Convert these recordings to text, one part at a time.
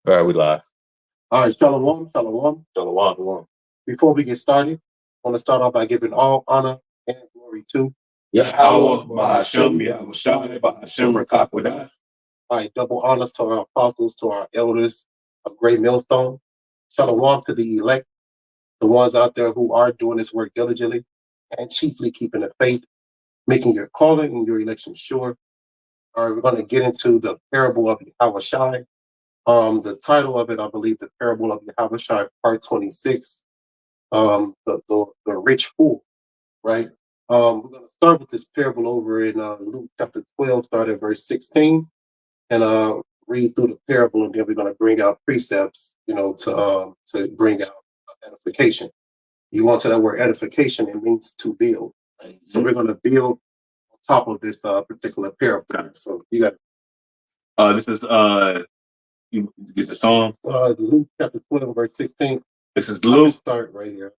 All right, we live. All right, shalom, shalom. Shalom. Before we get started, I want to start off by giving all honor and glory to Yahawah, BAHASHAM, Yahawashi, BAHASHAM, HAQADASH. all right, double honors to our apostles, to our elders of Great Millstone. Shalom to the elect, the ones out there who are doing this work diligently and chiefly keeping the faith, making your calling and your election sure. All right, we're going to get into the parable of Yahawashi. The title of it, I believe, the parable of Yahawashi, part 26. The rich fool, right? We're going to start with this parable over in Luke chapter 12, start at verse 16, and read through the parable, and then we're going to bring out precepts, to bring out edification. You want to that word edification, it means to build. Right? So we're going to build on top of this particular parable. So you got This is you get the song. Luke chapter 12, verse 16. This is Luke. Start right here.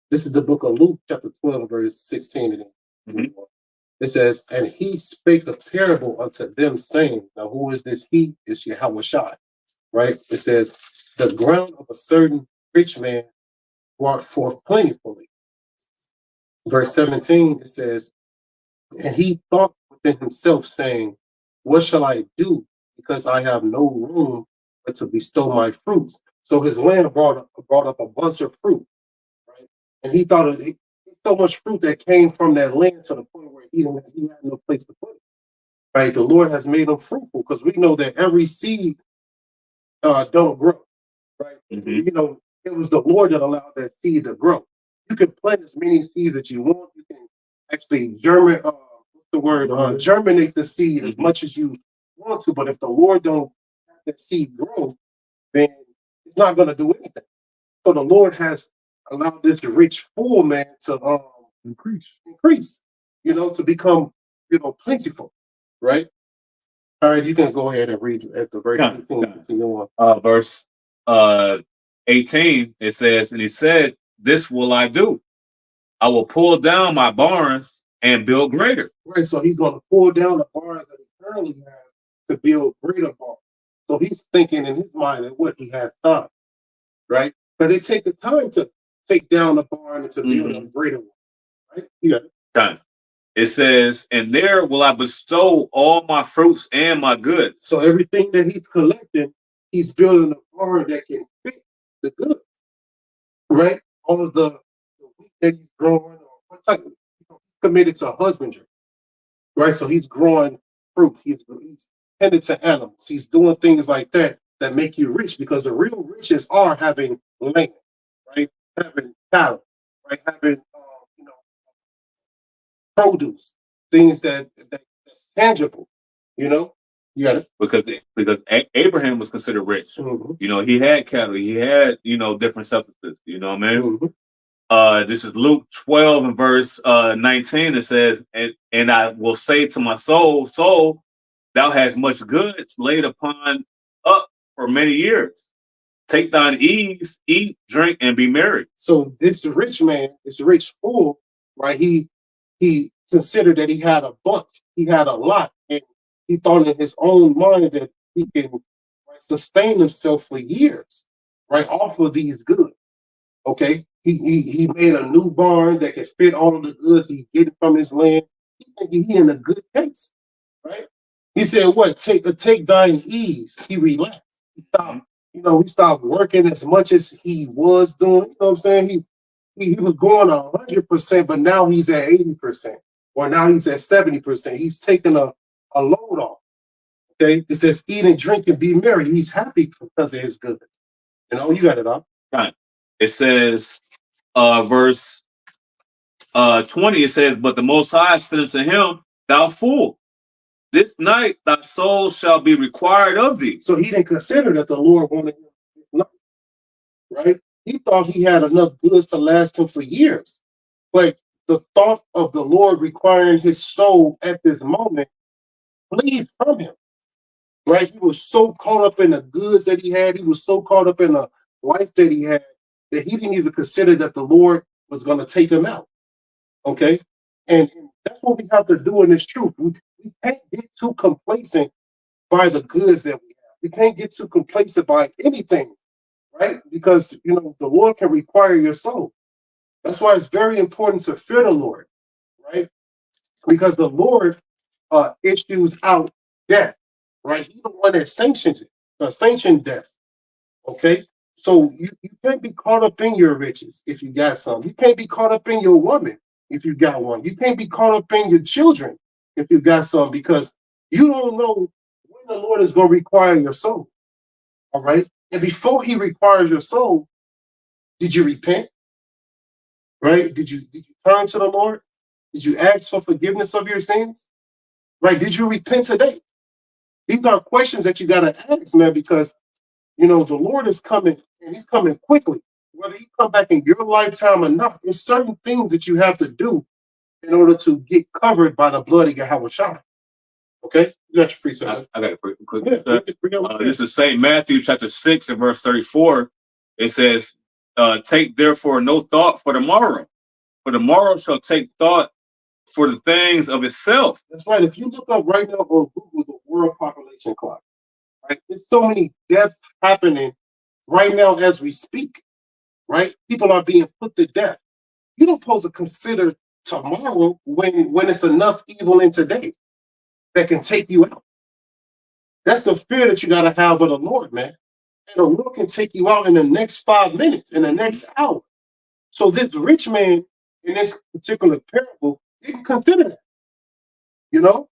This is the book of Luke, chapter 12, verse 16. It says, and he spake a parable unto them, saying, now who is this he? It's Yahawashi, right? It says, the ground of a certain rich man brought forth plentifully. Verse 17, it says, and he thought within himself, saying, what shall I do? Because I have no room but to bestow my fruits. So his land brought up a bunch of fruit. And he thought of so much fruit that came from that land to the point where he had no place to put it. Right? The Lord has made him fruitful because we know that every seed don't grow. Right? Mm-hmm. It was the Lord that allowed that seed to grow. You can plant as many seeds that you want. You can actually germinate the seed as much as you want to. But if the Lord don't have that seed grow, then it's not going to do anything. So the Lord has allowed this rich fool man to increase, to become, plentiful, right? All right, you can go ahead and read at the verse 18. Verse 18, it says, and he said, this will I do. I will pull down my barns and build greater. Right, so he's going to pull down the barns that he currently has to build greater barns. So he's thinking in his mind that what he has done, right? But they take the time to take down the barn and to build a greater one, right? Yeah. Done. It says, and there will I bestow all my fruits and my goods. So everything that he's collecting, he's building a barn that can fit the goods, right? All of the wheat that he's growing, or what type of, he's committed to husbandry, right? So he's growing fruit, he's tended to animals, he's doing things like that make you rich, because the real riches are having land, right? Having cattle, right? Having produce, things that's tangible, You got it. Because Abraham was considered rich. He had cattle, he had different substances. You know what I mean? This is Luke 12 and verse 19. It says, and I will say to my soul, thou hast much goods laid upon up for many years. Take thine ease, eat, drink, and be merry. So this rich man, this rich fool, right? He considered that he had a bunch, he had a lot, and he thought in his own mind that he can sustain himself for years, right, off of these goods. Okay, he made a new barn that could fit all of the goods he's getting from his land. He in a good case, right? He said, "What? Take thine ease." He relaxed. He stopped. He stopped working as much as he was doing. You know what I'm saying? He was going 100%, but now he's at 80%, or now he's at 70%. He's taking a load off. Okay, it says, "Eat and drink and be merry." He's happy because of his goods. You got it up. Right. It says, verse 20. It says, "But the Most High said unto him, Thou fool, this night thy soul shall be required of thee." So he didn't consider that the Lord wanted him, right? He thought he had enough goods to last him for years. But the thought of the Lord requiring his soul at this moment fleed from him, right? He was so caught up in the goods that he had. He was so caught up in the life that he had that he didn't even consider that the Lord was going to take him out. Okay? And that's what we have to do in this truth. We can't get too complacent by the goods that we have. You can't get too complacent by anything, right? Because you know the Lord can require your soul. That's why it's very important to fear the Lord, right? Because the Lord issues out death, right? He's the one that sanctions it, sanctioned death. Okay, so you can't be caught up in your riches if you got some. You can't be caught up in your woman if you got one. You can't be caught up in your children if you got some, because you don't know when the Lord is going to require your soul. All right, and before He requires your soul, did you repent? Right? Did you turn to the Lord? Did you ask for forgiveness of your sins? Right? Did you repent today? These are questions that you got to ask, man, because you know the Lord is coming, and He's coming quickly. Whether He come back in your lifetime or not, there's certain things that you have to do in order to get covered by the blood of Yahawashi. Okay, you got your precept. I got a quick. Yeah, this is Saint Matthew chapter 6 and verse 34. It says, "Take therefore no thought for tomorrow, for tomorrow shall take thought for the things of itself." That's right. If you look up right now on Google the world population clock, right, there's so many deaths happening right now as we speak. Right, people are being put to death. You don't supposed to consider tomorrow when it's enough evil in today that can take you out. That's the fear that you got to have of the Lord, man. And the Lord can take you out in the next 5 minutes, in the next hour. So this rich man in this particular parable didn't consider that. You know?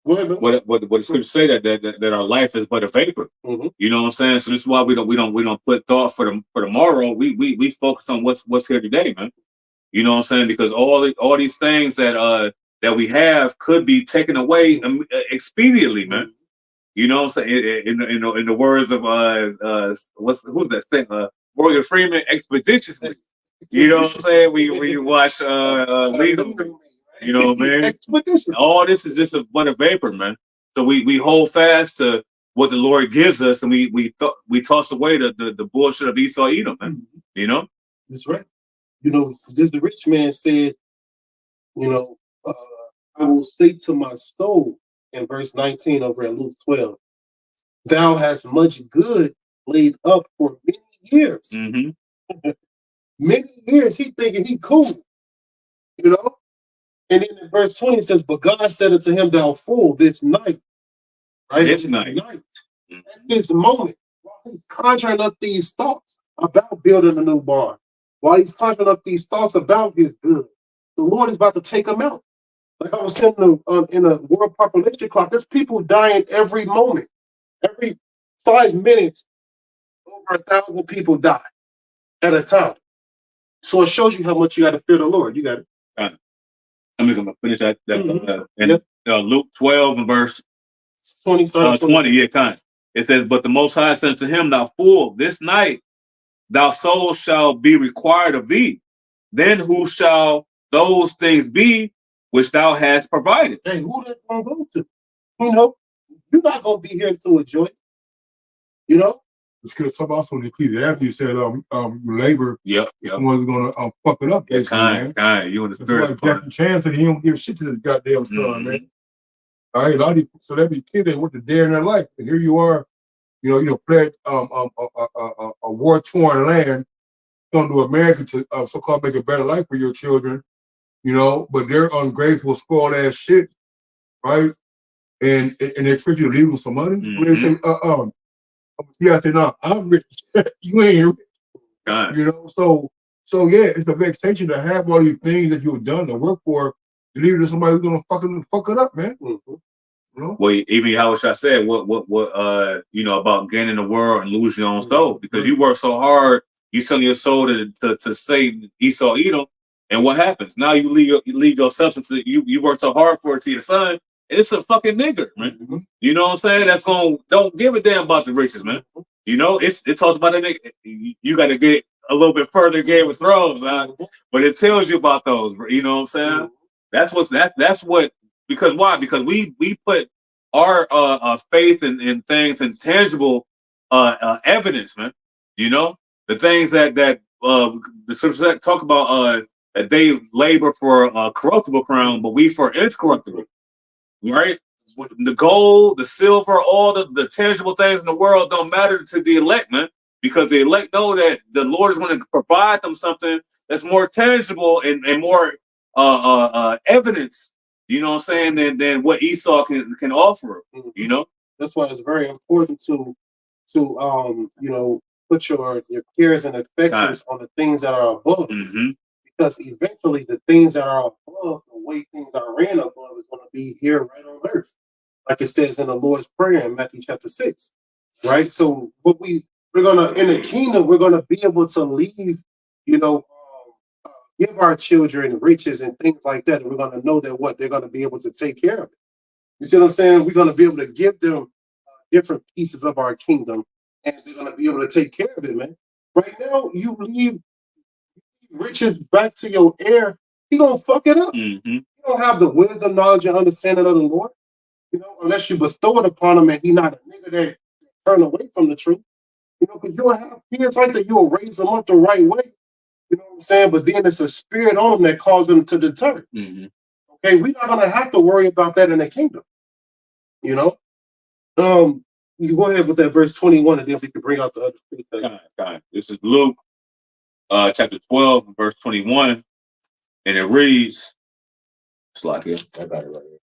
Go ahead, what the scriptures say that our life is but a vapor. You know what I'm saying? So this is why we don't put thought for tomorrow. We focus on what's here today, man. You know what I'm saying? Because all these things that we have could be taken away expediently, man. You know what I'm saying? In the words of who's that thing? Morgan Freeman, expeditiously. You know what I'm saying? We watch Legal. You know what I mean? All this is just but a vapor, man. So we hold fast to what the Lord gives us, and we toss away the bullshit of Esau Edom, man. You know? That's right. You know, the rich man said, you know, I will say to my soul in verse 19 over in Luke 12, thou hast much good laid up for many years. Many years, he thinking he cool, you know? And then in verse 20 it says, but God said unto him, thou fool, this night, right? This night. At this moment, while he's conjuring up these thoughts about building a new barn, while he's conjuring up these thoughts about his good, the Lord is about to take him out. Like I was saying in a world population clock, there's people dying every moment. Every 5 minutes, over 1,000 people die at a time. So it shows you how much you got to fear the Lord. You got it. I'm just gonna finish that. Luke 12 and verse 20. 20. Yeah, kind. It says, "But the Most High said to him, Thou fool, this night thy soul shall be required of thee. Then who shall those things be which thou hast provided?" Hey, who that's gonna go to? You know, you're not gonna be here to enjoy it. You know. It's because some also in Ecclesiastes said labor. Yep. One's gonna fuck it up. Yeah, kind. You in the spirit. Jackie Chan said he don't give shit to this goddamn son, man. All right, a lot of these celebrity kids they went to dare in their life, and here you are, you fled a war-torn land, come to America to so-called make a better life for your children, but they're ungrateful, spoiled ass shit, right? And they expect you to leave them some money. When they say, yeah, I said, no, I'm rich. You ain't rich. So yeah, it's a vexation to have all these things that you've done to work for, to leave it to somebody who's gonna fuck it up, man. Well, even Yahawashi said, what about gaining the world and losing your own soul, because you work so hard, you selling your soul to save Esau Edom, and what happens? Now you leave your substance. You work so hard for it to your son. It's a fucking nigger, man. You know what I'm saying? Don't give a damn about the riches, man. It talks about that nigga. You got to get a little bit further Game of Thrones, man. But it tells you about those. You know what I'm saying? That's what. Because why? Because we put our faith in things, in tangible evidence, man. The things that the scriptures talk about that they labor for a corruptible crown, but we for incorruptible. Right? the gold, the silver, all the tangible things in the world don't matter to the elect, man, because the elect know that the Lord is going to provide them something that's more tangible and more evidence, you know what I'm saying, than what Esau can offer, you know. That's why it's very important to you know, put your cares and affections on the things that are above. Because eventually the things that are above, the way things are ran above, is going to be here right on earth, like it says in the Lord's Prayer in Matthew chapter 6, right? So what we're gonna, in the kingdom, we're gonna be able to leave, you know, give our children riches and things like that, and we're gonna know that what they're gonna be able to take care of it. You see what I'm saying? We're gonna be able to give them different pieces of our kingdom, and they're gonna be able to take care of it, man. Right now, you leave riches back to your heir, he gonna fuck it up. You don't have the wisdom, knowledge, and understanding of the Lord, you know, unless you bestow it upon him, and he not a nigga that turn away from the truth, you know, because you'll have kids like that, you'll raise them up the right way, you know what I'm saying? But then it's a spirit on them that causes them to deter. Okay, we're not gonna have to worry about that in the kingdom, you know. You go ahead with that verse 21, and then we can bring out the other things. This is Luke chapter 12, verse 21, and it reads, it's like here. I got it right here.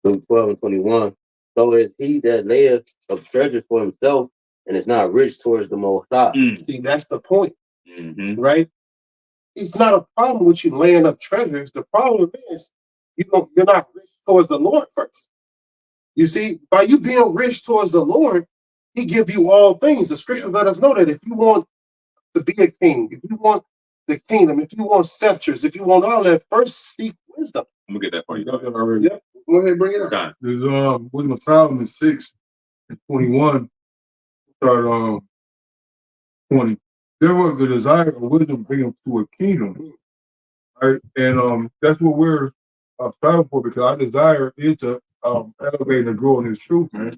Luke 12 and 21. So is he that layeth up treasures for himself and is not rich towards the Most High. See, that's the point, right? It's not a problem with you laying up treasures. The problem is you're not rich towards the Lord first. You see, by you being rich towards the Lord, he give you all things. The scriptures let us know that if you want to be a king, if you want the kingdom, if you want scepters, if you want all that, first seek wisdom. I'm gonna get that for you. Yep. Go ahead, bring it up. There's Wisdom of Solomon 6 and 21. Start 20. There was the desire of wisdom bring him to a kingdom, right? And that's what we're striving for, because our desire is to elevate and grow in His truth, man.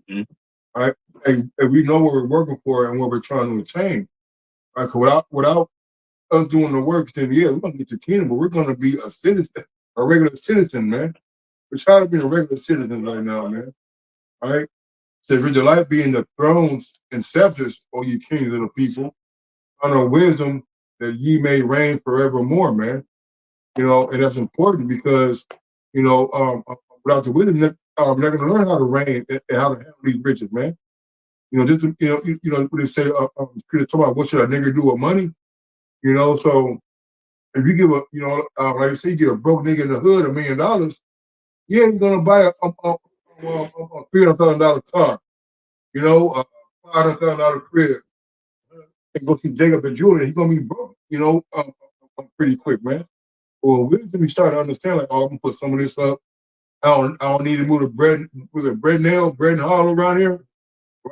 Right? And we know what we're working for and what we're trying to attain. Right? So without us doing the work, then yeah, we're gonna get to the kingdom, but we're gonna be a citizen, a regular citizen, man. We're trying to be a regular citizen right now, man. All right? So if your life being the thrones and scepters, O ye kings of the people, honor wisdom that ye may reign forevermore, man. You know, and that's important because, you know, without the wisdom, they're not going to learn how to reign and how to handle these riches, man. You know, just you know, when they say, Peter talk about what should a nigga do with money, you know. So if you give you know, like I say, you give a broke nigga in the hood $1 million, yeah, he's gonna buy a $300,000 car, you know, a $500,000 crib, and go see Jacob and Julia. He's gonna be broke, you know, pretty quick, man. Well, wisdom, we start to understand, like, oh, I'm gonna put some of this up. I don't need to move the bread and hollow around here,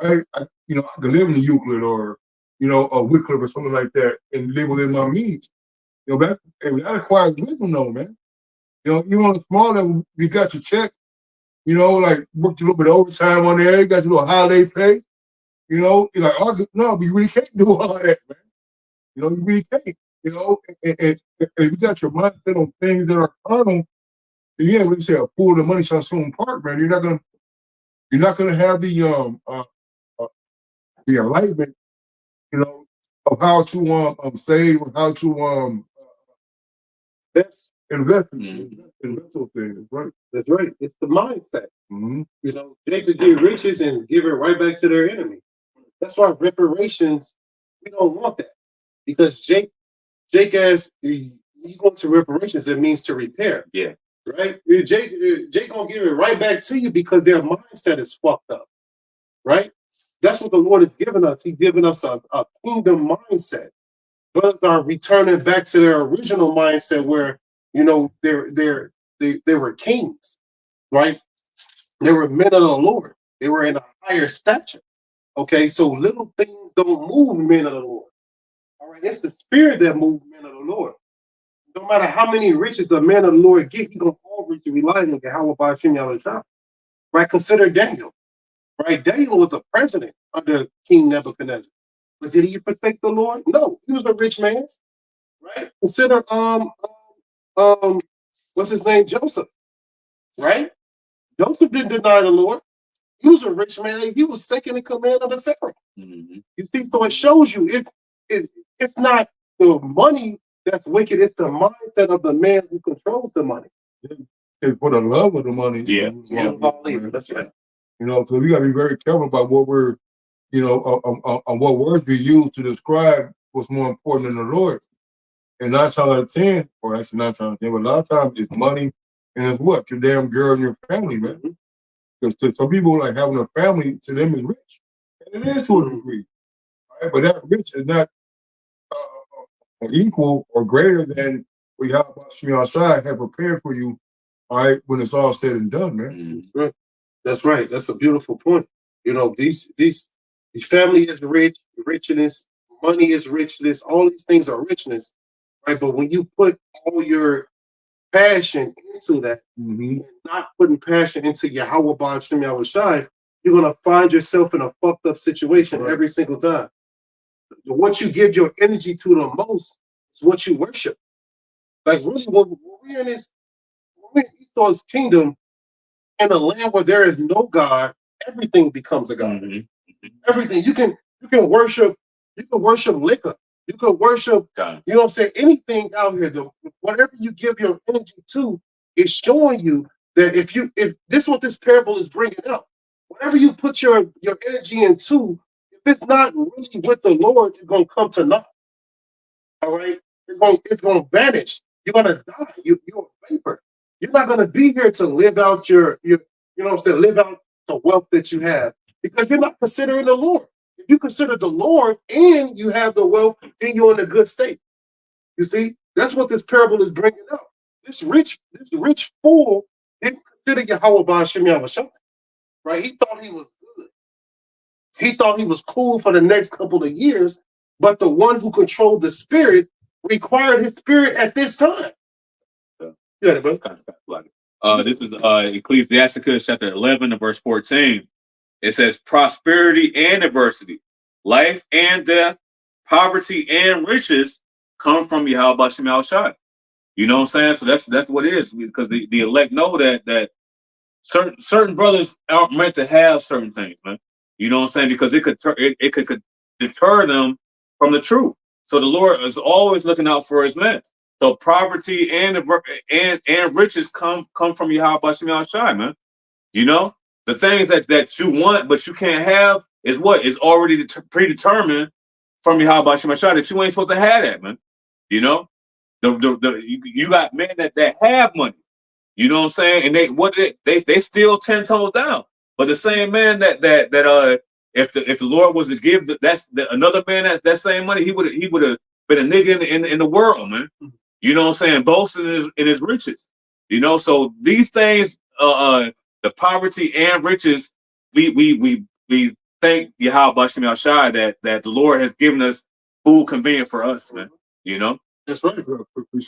right? You know, I can live in Euclid or, you know, a Wycliffe or something like that and live within my means. You know, that requires wisdom, though, man. You know, even on the small level, you got your check, you know, like worked a little bit of overtime on there, you got your little holiday pay, you know, you're like, oh, no, but you really can't do all that, man. You know, you really can't, you know, and if you got your mindset on things that are carnal, then yeah, when you say a fool of the money shall soon part, man, you're not gonna have the enlightenment, you know, of how to save or how to invest in those things, right? That's right. It's the mindset. You know, they could get riches and give it right back to their enemy. That's why reparations, we don't want that. Because Jake as you go to reparations, it means to repair. Yeah. Right? Jake gonna give it right back to you because their mindset is fucked up. Right? That's what the Lord has given us. He's given us a kingdom mindset. Brothers are returning back to their original mindset where, you know, they were kings, right? They were men of the Lord. They were in a higher stature. Okay, so little things don't move men of the Lord. All right, it's the spirit that moves men of the Lord. No matter how many riches a man of the Lord get, he's gonna always rely on BAHASHAM. Right? Consider Daniel. Right? Daniel was a president under King Nebuchadnezzar. But did he forsake the Lord? No, he was a rich man. Right? Consider what's his name? Joseph. Right? Joseph didn't deny the Lord. He was a rich man. He was second in command of the Pharaoh. You see, so it shows you it's not the money that's wicked. It's the mindset of the man who controls the money. It's for the love of the money. Yeah. That's right. You know, so we got to be very careful about what we're, you know, on what words we use to describe what's more important than the Lord. And 9 times out of 10, or actually 9 times out of 10, but a lot of times it's money and it's what? Your damn girl and your family, man. Because to some people, like having a family, to them is rich. And it is to a degree. Right? But that rich is not equal or greater than what Yahawashi outside have prepared for you, all right, when it's all said and done, man. That's right. That's a beautiful point. You know, these family is rich, richness, money is richness, all these things are richness, right? But when you put all your passion into that, and not putting passion into Yahweh BAHASHAM Yahawashi, you're gonna find yourself in a fucked up situation every single time. What you give your energy to the most is what you worship. Like really, when we're in Esau's kingdom, in a land where there is no God, everything becomes a God. Everything you can worship liquor. You can worship God. You know what I'm saying? Anything out here, whatever you give your energy to, is showing you that if this is what this parable is bringing out. Whatever you put your energy into, if it's not really with the Lord, it's gonna come to naught. All right, it's gonna vanish. You're gonna die. You're a vapor. You're not gonna be here to live out your you know what I'm saying, live out the wealth that you have, because you're not considering the Lord. If you consider the Lord and you have the wealth, then you're in a good state. You see, that's what this parable is bringing out. This rich fool didn't consider Yahweh BAHASHAM Yahawashi, right? He thought he was good. He thought he was cool for the next couple of years, but the one who controlled the spirit required his spirit at this time. Yeah, bro. This is Ecclesiasticus chapter 11 and verse 14. It says, prosperity and adversity, life and death, poverty and riches come from Yahweh BAHASHAM Yahawashi. You know what I'm saying? So that's what it is, because the elect know that certain brothers aren't meant to have certain things, man. You know what I'm saying? Because it could deter them from the truth. So the Lord is always looking out for his men. So poverty and riches come from Yahweh BAHASHAM Yahawashi, man. You know, the things that you want but you can't have is what is already predetermined from Yahweh BAHASHAM Yahawashi that you ain't supposed to have that, man. You know, you got men that have money. You know what I'm saying? And they still 10 toes down. But the same man that if the Lord was to give another man that same money, he would have been a nigga in the world, man. You know what I'm saying? Boasting in his riches. You know, so these things, the poverty and riches, we thank Yahweh BAHASHAM Yahawashi that the Lord has given us food convenient for us, man. You know? That's right. This is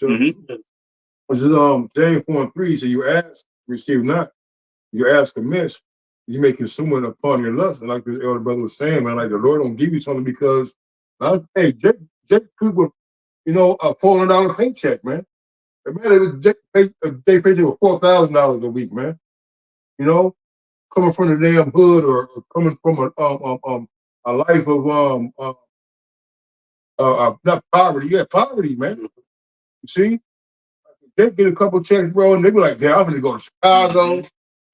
James 4:3. So you ask, receive not. You ask amiss, you may consume it upon your lust. And like this elder brother was saying, man, like the Lord don't give you something because, hey, Jake people, you know, a $400 paycheck, man. Man, they pay you $4,000 a week, man. You know, coming from the damn hood or coming from a life of not poverty, yeah, poverty, man. You see, they get a couple checks, bro, and they be like, "Yeah, I'm gonna go to Chicago.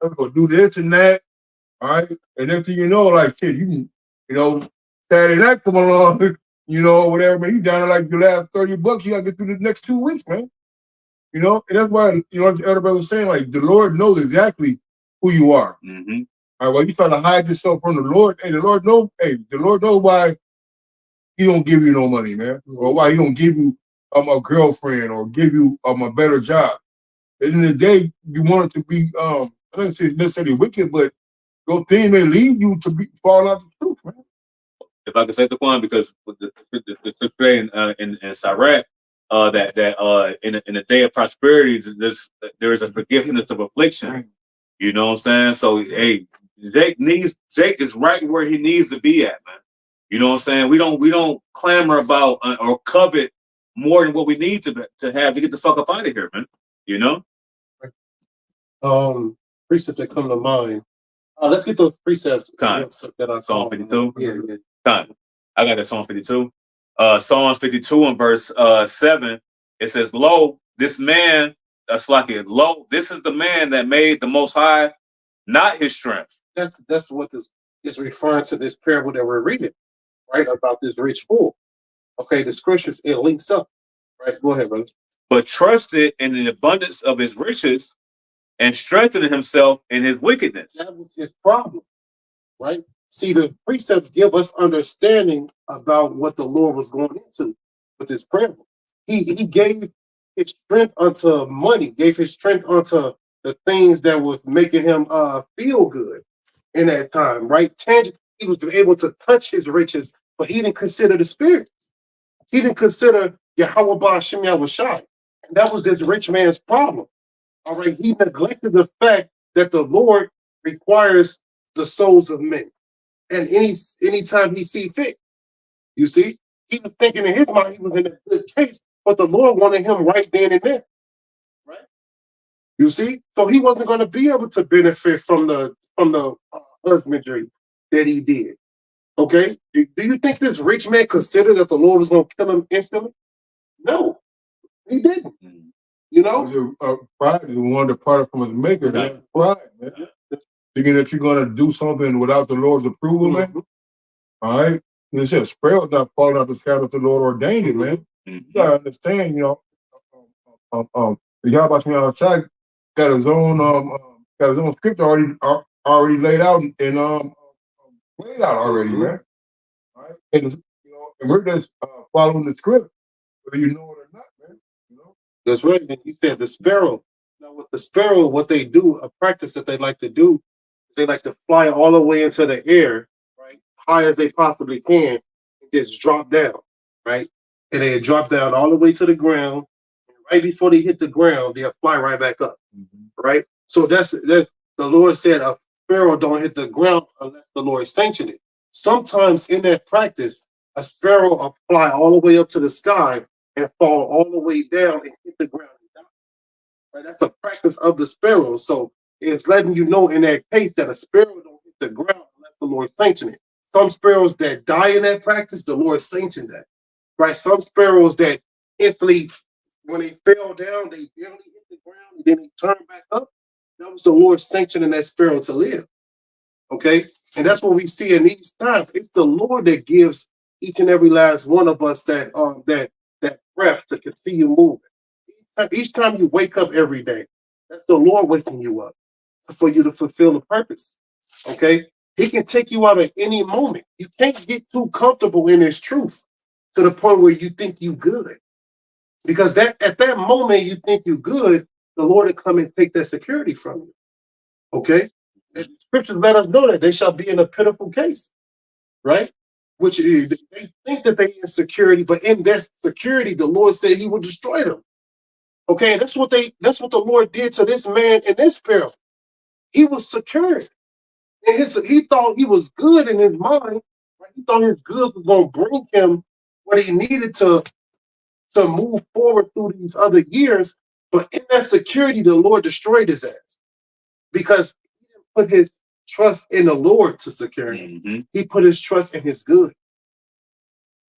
I'm gonna do this and that." All right, and next thing you know, like, shit, you know, Saturday night come along, you know, whatever, man. You down to like your last $30, you gotta get through the next 2 weeks, man. You know, and that's why, you know, the elder brother was saying, like, the Lord knows exactly who you are. All right, while you trying to hide yourself from the Lord, hey, the Lord knows why he don't give you no money, man, or why he don't give you a girlfriend or give you a better job. At the end of the day, you want it to be, I don't say it's necessarily wicked, but your thing may lead you to fall out the truth, man. If I could say the one, because the scripture in Sirach, that in a day of prosperity, there is a forgiveness of affliction. You know what I'm saying? So hey, Jake is right where he needs to be at, man. You know what I'm saying? We don't clamor about or covet more than what we need to have to get the fuck up out of here, man. You know? precepts that come to mind. Let's get those precepts Con. that I Psalm saw. 52. Yeah. Con. I got that Psalm 52. Psalm 52 and verse 7. It says, "Lo, this man, lo, this is the man that made the Most High, not his strength." That's what this is referring to, this parable that we're reading, right? About this rich fool. Okay, the scriptures, it links up. Right, go ahead, brother. "But trusted in the abundance of his riches and strengthened himself in his wickedness." That was his problem, right? See, the precepts give us understanding about what the Lord was going into with this parable. He gave his strength unto money, gave his strength unto the things that was making him feel good in that time, right? He was able to touch his riches, but he didn't consider the spirit. He didn't consider Yahawashi. And that was this rich man's problem. All right, he neglected the fact that the Lord requires the souls of men. And anytime he see fit, you see, he was thinking in his mind he was in a good case, but the Lord wanted him right then and there. Right? You see? So he wasn't going to be able to benefit from the husbandry that he did. Okay? Do you think this rich man considered that the Lord was going to kill him instantly? No, he didn't. You know? Pride is one departed from his maker. That's pride, man. Thinking that you're going to do something without the Lord's approval, man. All right? And it says, sparrows not falling out the sky if the Lord ordained it, man. You got to understand, you know, the Yahawashi got his own script already laid out and laid out already, man. All right? And, you know, and we're just following the script, whether you know it or not, man. You know? That's right. And you said the sparrow. Now, with the sparrow, what they do, a practice that they like to do, is they like to fly all the way into the air, right, high as they possibly can, and just drop down, right? And they drop down all the way to the ground. And right before they hit the ground, they'll fly right back up, right? So that's the Lord said a sparrow don't hit the ground unless the Lord sanctioned it. Sometimes in that practice, a sparrow will fly all the way up to the sky and fall all the way down and hit the ground and die. Right? That's a practice of the sparrow. So it's letting you know in that case that a sparrow don't hit the ground unless the Lord sanctioned it. Some sparrows that die in that practice, the Lord sanctioned that. Right? Some sparrows that instantly, when they fell down, they barely hit the ground and then they turn back up. That was the Lord sanctioning that sparrow to live. Okay? And that's what we see in these times. It's the Lord that gives each and every last one of us that breath to continue moving. Each time you wake up every day, that's the Lord waking you up for you to fulfill the purpose. Okay? He can take you out at any moment. You can't get too comfortable in his truth to the point where you think you good. Because at that moment you think you good, the Lord will come and take that security from you. Okay? And scriptures let us know that they shall be in a pitiful case. Right? Which is, they think that they're in security, but in that security, the Lord said he will destroy them. Okay, and that's what the Lord did to this man in this parable. He was secured. And he thought he was good in his mind. Right? He thought his goods was going to bring him what he needed to move forward through these other years. But in that security, the Lord destroyed his ass. Because he didn't put his trust in the Lord to secure him. He put his trust in his good.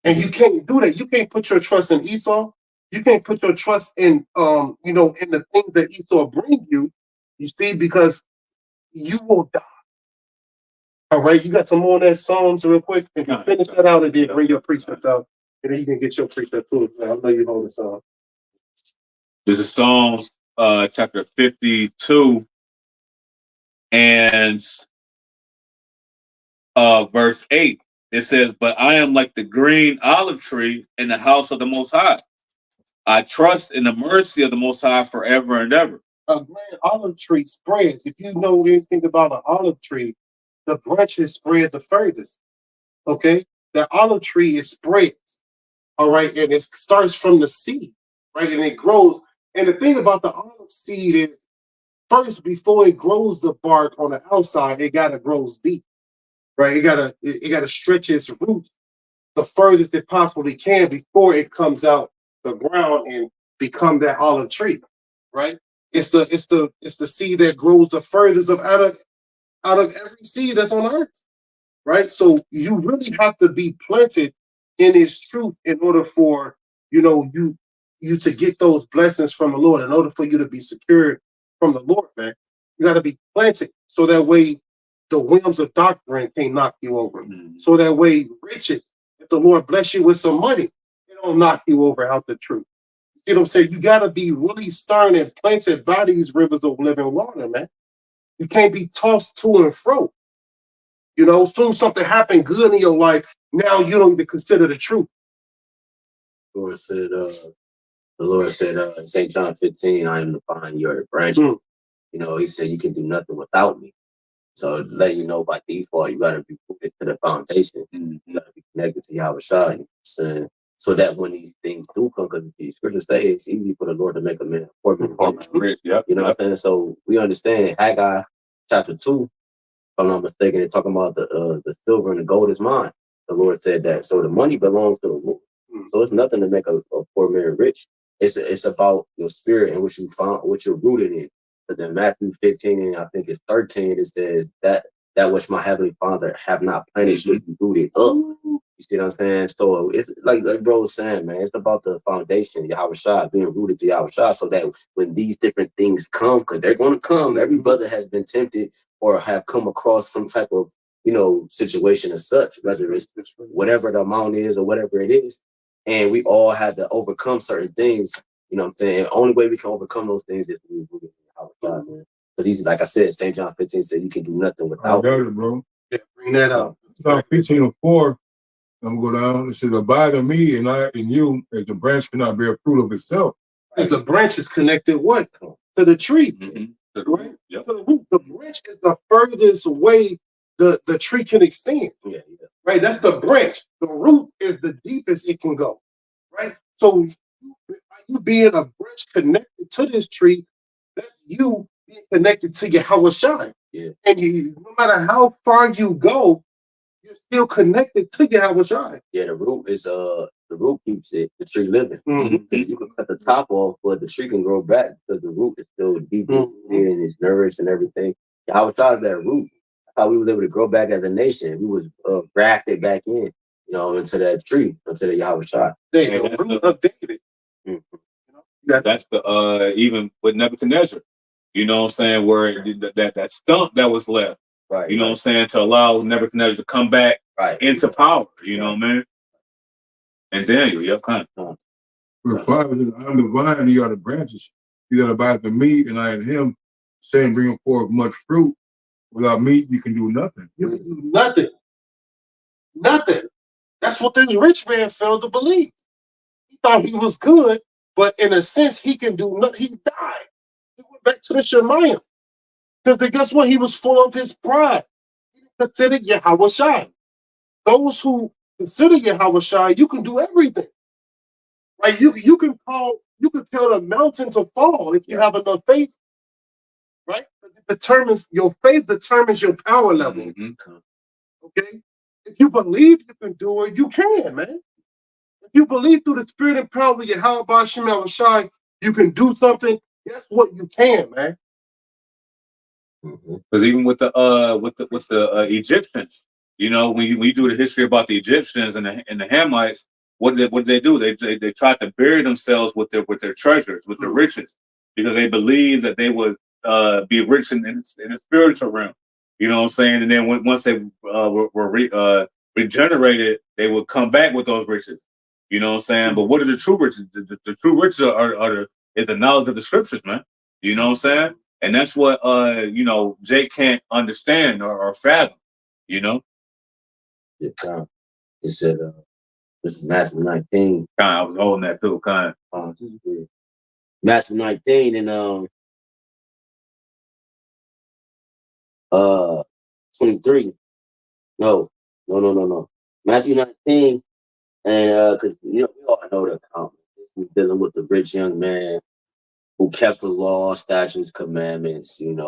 And you can't do that. You can't put your trust in Esau. You can't put your trust in in the things that Esau brings you. You see, because you will die. All right, you got some more on that Psalms real quick. If you finish that out and then bring your precepts out, and then you can get your precept too. I know you hold the Psalm. This is Psalms chapter 52 and verse 8. It says, "But I am like the green olive tree in the house of the Most High. I trust in the mercy of the Most High forever and ever." A green olive tree spreads. If you know anything about an olive tree, the branches spread the furthest. Okay? The olive tree is spreads. All right, and it starts from the seed, right? And it grows. And the thing about the olive seed is, first, before it grows the bark on the outside, it gotta grow deep. Right? It gotta stretch its roots the furthest it possibly can before it comes out the ground and become that olive tree, right? It's the seed that grows the furthest out of every seed that's on earth, right? So you really have to be planted in His truth in order for you to get those blessings from the Lord. In order for you to be secured from the Lord, man, you got to be planted so that way the whims of doctrine can't knock you over. So that way riches, if the Lord bless you with some money, it don't knock you over out the truth. You see what I'm saying? You got to be really stern and planted by these rivers of living water, man. You can't be tossed to and fro. As soon as something happened good in your life, now you don't even consider the truth. The Lord said in St. John 15, I am the vine, you are the branch. He said you can do nothing without me. So let you know by default, you gotta be rooted to the foundation. You gotta be connected to Yahawashi. So that when these things do come, because the scriptures say it's easy for the Lord to make a man poor man rich. What I'm saying? So we understand Haggai chapter 2, if I'm not mistaken, they're talking about the silver and the gold is mine. The Lord said that. So the money belongs to the Lord. So it's nothing to make a poor man rich. It's about your spirit and what you found, what you're rooted in. Because in Matthew 15, I think it's 13, it says that which my heavenly Father have not planted should be rooted up. You see what I'm saying? So it's like bro was saying, man, it's about the foundation, Yahawashi, being rooted to Yahawashi, so that when these different things come, because they're going to come, every brother has been tempted or have come across some type of situation as such, whether it's whatever the amount is or whatever it is. And we all had to overcome certain things. You know what I'm saying? The only way we can overcome those things is we rooted in Yahawashi, man. Because he's, like I said, St. John 15 said you can do nothing without. I got it, bro. Yeah, bring that up. John 15:4. I'm gonna go down. It says, "Abide in me, and I in you, as the branch cannot bear fruit of itself." Because the branch is connected what? To the tree. Right? Yep. To the root. The branch is the furthest way the tree can extend. Yeah. Right? That's the branch. The root is the deepest it can go. Right? So you being a branch connected to this tree, that's you being connected to Yahawashi. Yeah. And no matter how far you go, you're still connected to Yahawashi. Yeah, the root is the root keeps the tree living. You can cut the top off, but the tree can grow back because the root is still deep and it's nourished and everything. Yahawashi is that root. That's how we were able to grow back as a nation. We was grafted back in, into that tree, into the Yahawashi. The root of David. That's the even with Nebuchadnezzar. You know what I'm saying? Where that stump that was left. Right. You know what I'm saying? To allow Nebuchadnezzar to come back into power. You know what I mean? And Daniel, yep, kind of. Verse 5 is, "I'm the vine, and you are the branches. He that abides in me, and I in him, same bring forth much fruit. Without me, you can do nothing." You can do nothing. Nothing. That's what this rich man failed to believe. He thought he was good, but in a sense, he can do nothing. He died. He went back to the Shemayim. Because guess what? He was full of his pride. He considered Yahawashi. Those who consider Yahawashi, you can do everything. Right? You can tell the mountain to fall if you have enough faith. Right? Because your faith determines your power level. Okay? If you believe you can do it, you can, man. If you believe through the spirit and power of Yahawashi, you can do something. Guess what? You can, man. Because even with the Egyptians, when you do the history about the Egyptians and the Hamites, what did they do? They tried to bury themselves with their treasures, with their riches, because they believed that they would be rich in the spiritual realm. You know what I'm saying? And then once they were regenerated, they would come back with those riches. You know what I'm saying? But what are the true riches? The true riches is the knowledge of the scriptures, man. You know what I'm saying? And that's what Jake can't understand or fathom, Yeah, it said this is Matthew 19. I was holding that too, kind of. Matthew 19 and 23. No. Matthew 19 and because we all know the account. This is dealing with the rich young man who kept the law, statutes, commandments, and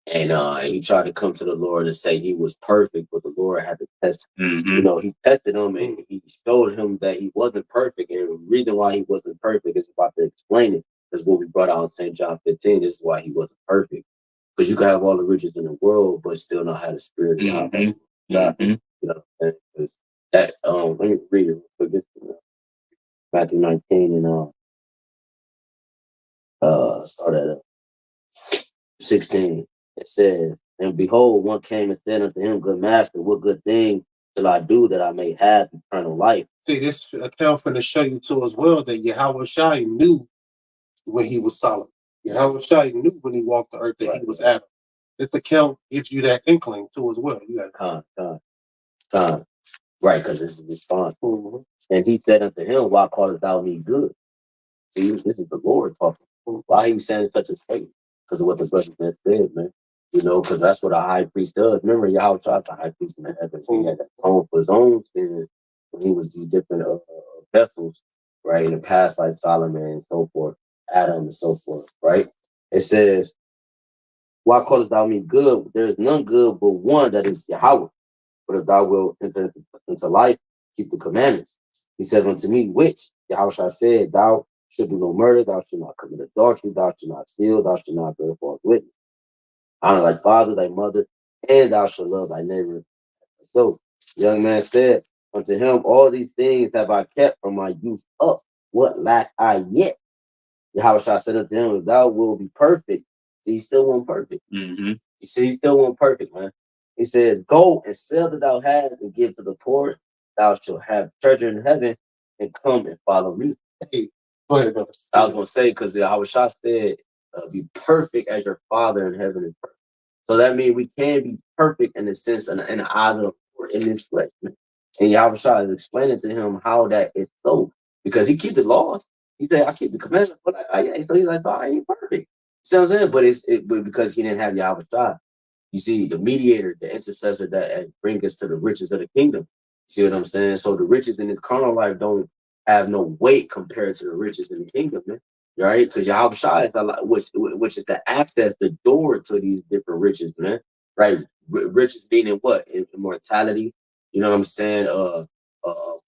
he tried to come to the Lord and say he was perfect, but the Lord had to test him. He tested him and he showed him that he wasn't perfect. And the reason why he wasn't perfect is about to explain it. That's what we brought out in St. John 15. This is why he wasn't perfect. Because you can have all the riches in the world, but still not have the spirit of Yahweh. You know, because that let me read it real quick. This is, Matthew 19 and start at 16. It says, and behold, one came and said unto him, Good master, what good thing shall I do that I may have eternal life? See, this account for to show you too as well that Yahawashi knew when he was Solomon. Yahawashi knew when he walked the earth that he was Adam. This account gives you that inkling too as well. You got right, because it's a response. And he said unto him, Why callest thou me good? See, this is the Lord talking. Why he saying such a statement? Because of what the brother said, man. You know, because that's what a high priest does. Remember, Yahweh tried the high priest in the heavens. He had that tone for his own sins when he was these different vessels, right? In the past, like Solomon and so forth, Adam and so forth, right? It says, Why callest thou me good? There is none good but one, that is Yahweh. But if thou wilt enter into life, keep the commandments. He said unto me, which? Yahawashi said, Thou should do no murder, thou should not commit adultery, thou should not steal, thou should not bear false witness. Honor thy father, thy mother, and thou shalt love thy neighbor. So the young man said unto him, All these things have I kept from my youth up. What lack I yet? Yahawashi said unto him, If thou wilt be perfect, he still wasn't perfect. You see, he still wasn't perfect, man. He says, Go and sell that thou hast and give to the poor. Thou shalt have treasure in heaven, and come and follow me. Hey, go ahead, brother. I was going to say, because Yahawashi said, Be perfect as your Father in heaven is perfect. So that means we can be perfect in the sense, in the eyes of in this flesh. And Yahawashi is explaining to him how that is so, because he keeps the laws. He said, I keep the commandments, but so he's like, so I ain't perfect. See what I'm saying? But because he didn't have Yahawashi. You see, the mediator, the intercessor that brings us to the riches of the kingdom. See what I'm saying? So the riches in this carnal life don't have no weight compared to the riches in the kingdom, man. Right? Because Yahawashi is a lot, which is the access, the door to these different riches, man. Right? Riches meaning what? Immortality. You know what I'm saying?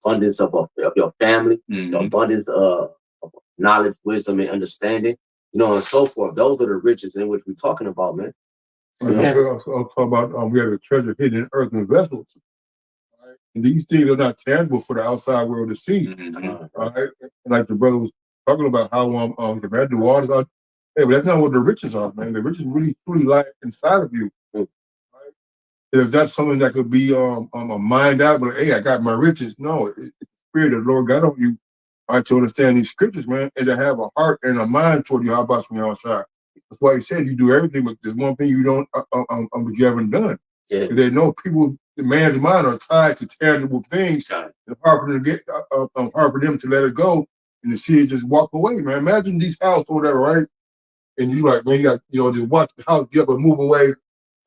Abundance of your family, abundance of knowledge, wisdom, and understanding. You know, and so forth. Those are the riches in which we're talking about, man. I'll talk about we have a treasure hidden in earthen vessels. Right? And these things are not tangible for the outside world to see. Right? And like the brother was talking about how the waters are. Hey, but that's not what the riches are, man. The riches really truly lie inside of you. Right? If that's something that could be a mind out, but hey, I got my riches. No, it's the spirit of the Lord God on you. Right, to understand these scriptures, man, and to have a heart and a mind toward you. How about from the outside? That's why he said you do everything, but there's one thing you don't, but you haven't done. Yeah. They know people, the man's mind are tied to tangible things. It's hard for them to get, hard for them to let it go and to see it just walk away, man. Imagine these houses or whatever, right? And you like, man, you got, just watch the house get up and move away,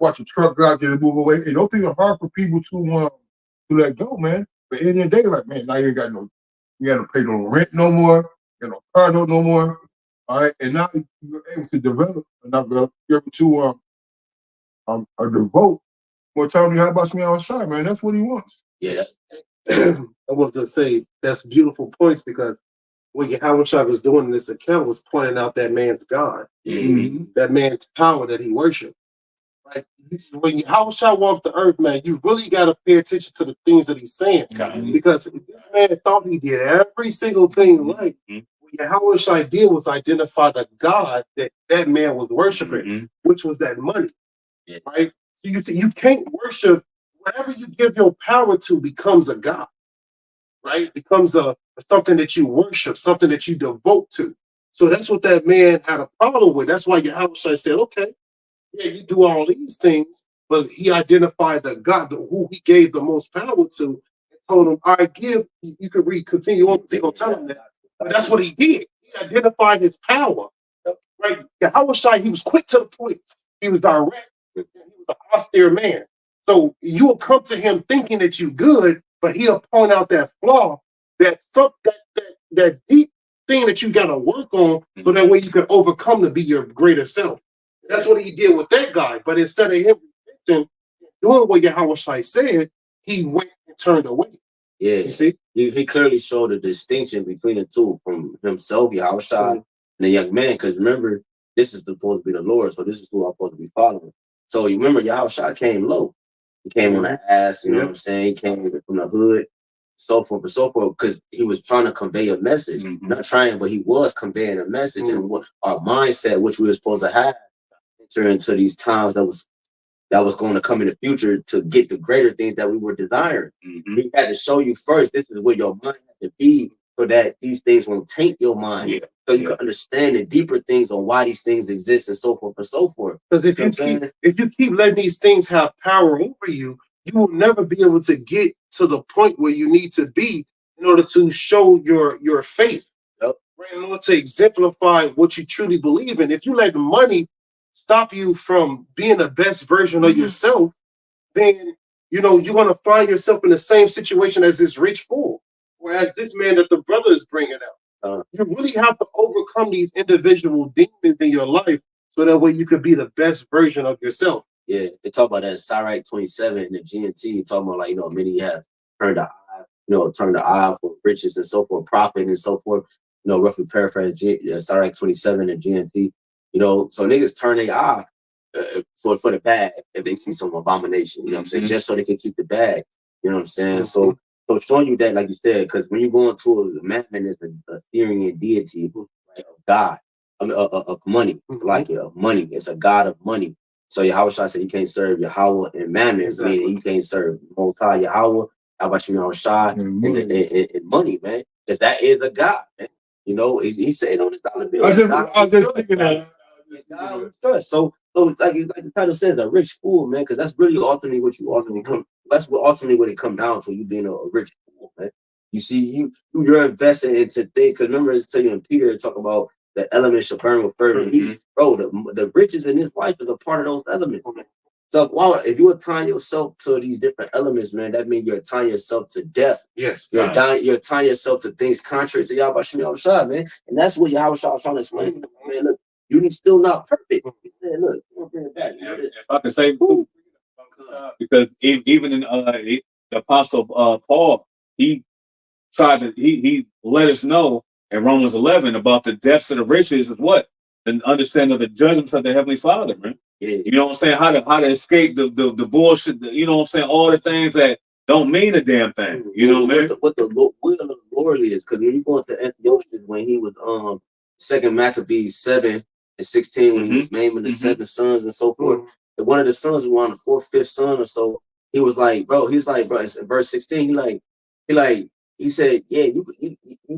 watch the truck go out there and move away. And those things are hard for people to let go, man. But in the day, like, man, now you ain't got no, you got to pay no rent no more, you got no car note no more. All right, and now you're able to develop, you're able to devote more time to Yahawashi outside, man. That's what he wants. Yeah. I wanted to say that's beautiful points, because what Yahawashi was doing in this account was pointing out that man's God, that man's power that he worshiped. Right? When Yahawashi walked the earth, man, you really got to pay attention to the things that he's saying, because this man thought he did every single thing right. What Yahawashi did was identify the God that man was worshiping, which was that money. Right? So you see, you can't worship whatever you give your power to becomes a God. Right? Becomes something that you worship, something that you devote to. So that's what that man had a problem with. That's why Yahawashi said, okay, yeah, you do all these things, but he identified the God who he gave the most power to, and told him, all right, you can continue on, he's gonna tell him that. But that's what he did. He identified his power. Right? Yahawashi, he was quick to the point. He was direct, and he was an austere man. So you will come to him thinking that you're good, but he'll point out that flaw, that deep thing that you gotta work on, so that way you can overcome to be your greater self. That's what he did with that guy. But instead of him doing what Yahawashi said, he went and turned away. Yeah, you see? He clearly showed a distinction between the two, from himself, Yahawashi, and and the young man, because remember, this is supposed to be the Lord, so this is who I'm supposed to be following. So you remember, Yahawashi came low. He came on an ass, you know what I'm saying? He came from the hood, so forth and so forth, because he was trying to convey a message. Not trying, but he was conveying a message, and what our mindset, which we were supposed to have, enter into these times that was going to come in the future to get the greater things that we were desiring. He had to show you first, this is where your mind had to be, so that these things won't taint your mind. So you can understand the deeper things on why these things exist and so forth and so forth. Because if you keep letting these things have power over you, you will never be able to get to the point where you need to be in order to show your faith. Right? In order to exemplify what you truly believe in. If you let money stop you from being the best version of yourself, then you're going to find yourself in the same situation as this rich fool, whereas this man that the brother is bringing out. You really have to overcome these individual demons in your life so that way you could be the best version of yourself. Yeah, they talk about that in Sirach 27 and the GNT, talking about, like, many have turned the eye, turned the eye for riches and so forth, profit and so forth, roughly paraphrase Sirach 27 and GNT, so niggas turn their eye for the bag if they see some abomination, you know what I'm saying, just so they can keep the bag, you know what I'm saying? So showing you that, like you said, because when you go into a mammon is a theory and deity, right, of God, of money, like money, it's a god of money. So Yahawashi said you can't serve Yahawah and Mammon, meaning you can't serve Most High Yahawah, Yahawashi and money, man, because that is a god, man. He said on his dollar bill. I was just thinking that. So it's like the title says, a rich fool, man, because that's really ultimately what you ultimately come. That's ultimately what it come down to, you being a rich fool, man. You see, you're investing into things. Because remember, it's telling you in Peter talk about the elements shall burn with fervent heat. Bro, the riches in this life is a part of those elements. So if you are tying yourself to these different elements, man, that means you're tying yourself to death. Yes. You're tying yourself to things contrary to Yahawashi, man. And that's what Yahawashi was trying to explain. Man, look, you're still not perfect. He said, look, we'll bring it back. If I can say, because even in the Apostle Paul, he let us know in Romans 11 about the depths of the riches of what? The understanding of the judgments of the Heavenly Father, man. Yeah. You know what I'm saying? How to escape the bullshit, you know what I'm saying? All the things that don't mean a damn thing. You know what I mean? What the will of the Lord is, because when you go into Antiochus, when he was 2 Maccabees 7 and 16, when he was naming the 7 sons and so forth, and one of the sons was on the 4th, 5th son or so, he was like, bro, it's in verse 16, he said, yeah, you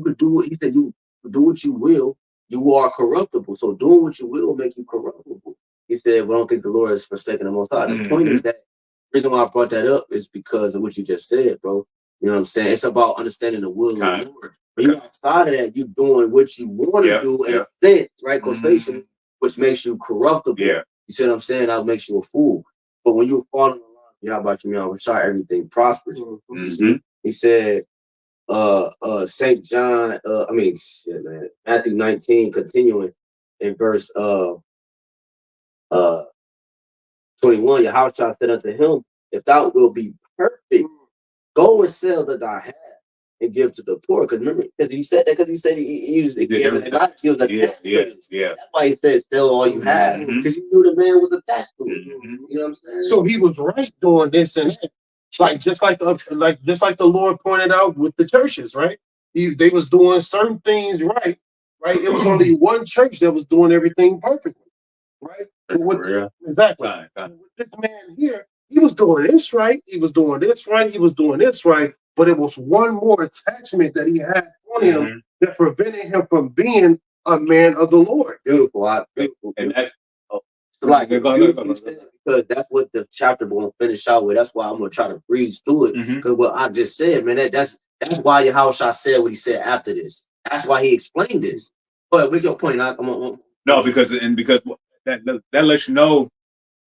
could do it. He said, you do what you will, you are corruptible. So doing what you will make you corruptible. He said, well, I don't think the Lord is forsaken the Most High. The point is that the reason why I brought that up is because of what you just said, bro. You know what I'm saying? It's about understanding the will of the Lord. But you outside of that, you're doing what you want to do in a sense, right? Quotation, which makes you corruptible. You see what I'm saying? That makes you a fool. But when you fall in the line, how about you, Yahawashi, everything prospers. He said, St. John, Matthew 19, continuing in verse 21, Yahawashi said unto him, if thou wilt be perfect, go and sell that thou hast and give to the poor. Because remember, he said that because he said he used it. He was attached to it. That's why he said sell all you have, because he knew the man was attached to it. You know what I'm saying? So he was right doing this and that. Just like the Lord pointed out with the churches, right? They was doing certain things right? It was only one church that was doing everything perfectly, right? Exactly. With this man here, he was doing this right, he was doing this right, he was doing this right, but it was one more attachment that he had on him that prevented him from being a man of the Lord. Beautiful. And that's because that's what the chapter will finish out with. That's why I'm gonna try to breeze through it. Because what I just said, man, that's why Yahawashi said what he said after this. That's why he explained this. But with your point, no, because that lets you know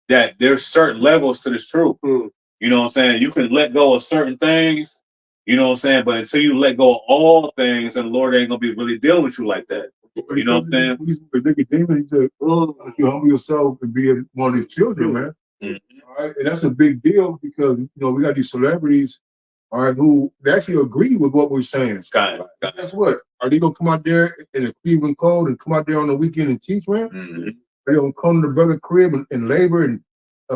that there's certain levels to this truth. You know what I'm saying? You can let go of certain things, you know what I'm saying? But until you let go of all things, and the Lord ain't gonna be really dealing with you like that. You know what I'm saying? He said, you humble yourself and be one of these children, man. All right, and that's a big deal because we got these celebrities, all right, who actually agree with what we're saying. Got it. Guess what? Are they gonna come out there in the Cleveland cold and come out there on the weekend and teach, man? Are they gonna come to the brother crib and labor and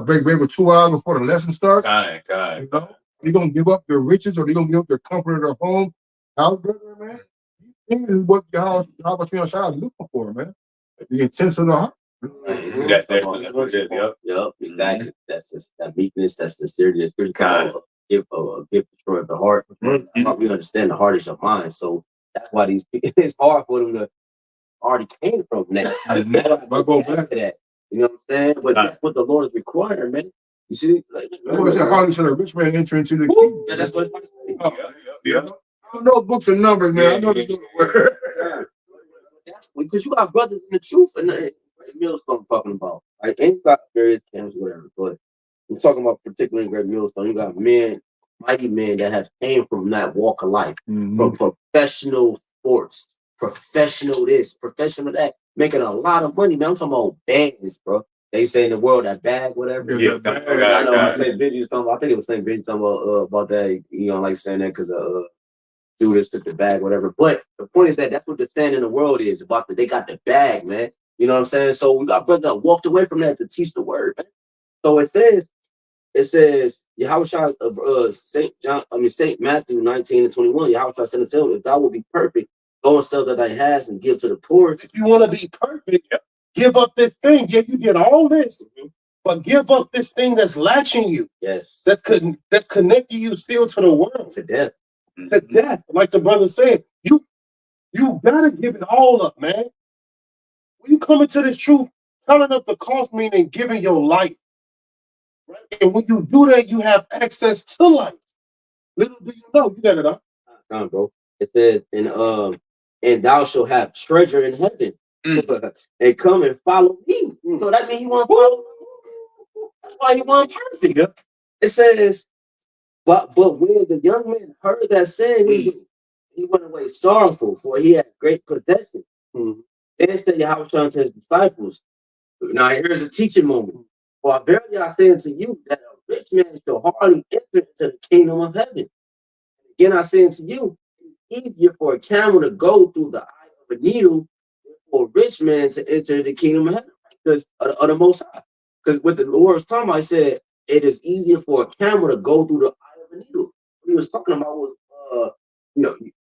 break bread for 2 hours before the lesson starts? God. You know? They gonna give up their riches, or they gonna give up their comfort of their home? How, brother, man? This is what Yahawashi is looking for, man. The intents of the heart. Yep, exactly. That's just that meekness, that's the serious kind of gift destroy the heart. We understand the heart is your mind, so that's why these it's hard for them to already came from that. Go back to that. You know what I'm saying? But that's what the Lord is requiring, man. You see, like how should a rich man enter into the kingdom? Yeah, that's what it's saying. I don't know books and numbers, man. I know the word. That's because you got brothers in the truth, and Great Millstone I'm talking about. Right? And you got various camps, whatever. But I'm talking about particularly in Great Millstone. You got men, mighty men that have came from that walk of life, from professional sports, professional this, professional that, making a lot of money, man. I'm talking about bands, bro. They say in the world that bag, whatever. Yeah, I know. St. Benji was talking about. I think it was St. Benji talking about that. You know, like saying that because Judas took the bag, whatever. But the point is that that's what the stand in the world is about. That they got the bag, man. You know what I'm saying? So we got brothers that walked away from that to teach the word, man. So it says Yahawashi of Saint Matthew 19:21. Yahawashi said to him, if thou will be perfect, go and sell that thy has and give to the poor. If you want to be perfect, give up this thing. Yeah, you get all this, but give up this thing that's latching you. Yes. That's connecting you still to the world. To death. To death. Like the brother said, you gotta give it all up, man. When you come into this truth, counting up the cost meaning giving your life. Right? And when you do that, you have access to life. Little do you know, you got it up. Bro. It says, and thou shalt have treasure in heaven. And come and follow me. So that means he want to follow. That's why he want perfect. Yeah. It says, but when the young man heard that saying, he went away sorrowful, for he had great possession. Then said Yahawashi to his disciples, now here's a teaching moment. For verily I say unto you that a rich man shall hardly enter into the kingdom of heaven. Again I say unto you, it's easier for a camel to go through the eye of a needle than for a rich man to enter the kingdom of heaven, because of the Most High. Because what the Lord was talking about, I said it is easier for a camel to go through the eye of a needle. What he was talking about was,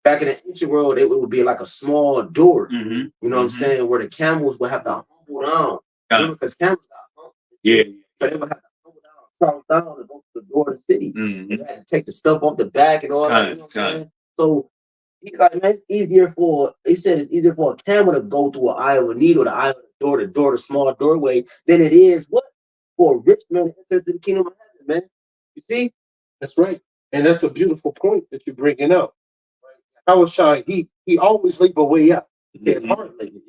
back in the ancient world, it would be like a small door. You know what I'm saying, where the camels would have to humble down. Because camels got humble. Yeah. So they would have to humble down, crouch down, and go to the door of the city. They had to take the stuff off the back and all that. You know what I'm saying? So he like, man, he said it's easier for a camel to go through an eye of a needle, the eye of the door, the small doorway, than it is for a rich man to enter the kingdom of heaven, man. You see? That's right. And that's a beautiful point that you're bringing up. Yahawashi, he always leave a way out. He said hardly,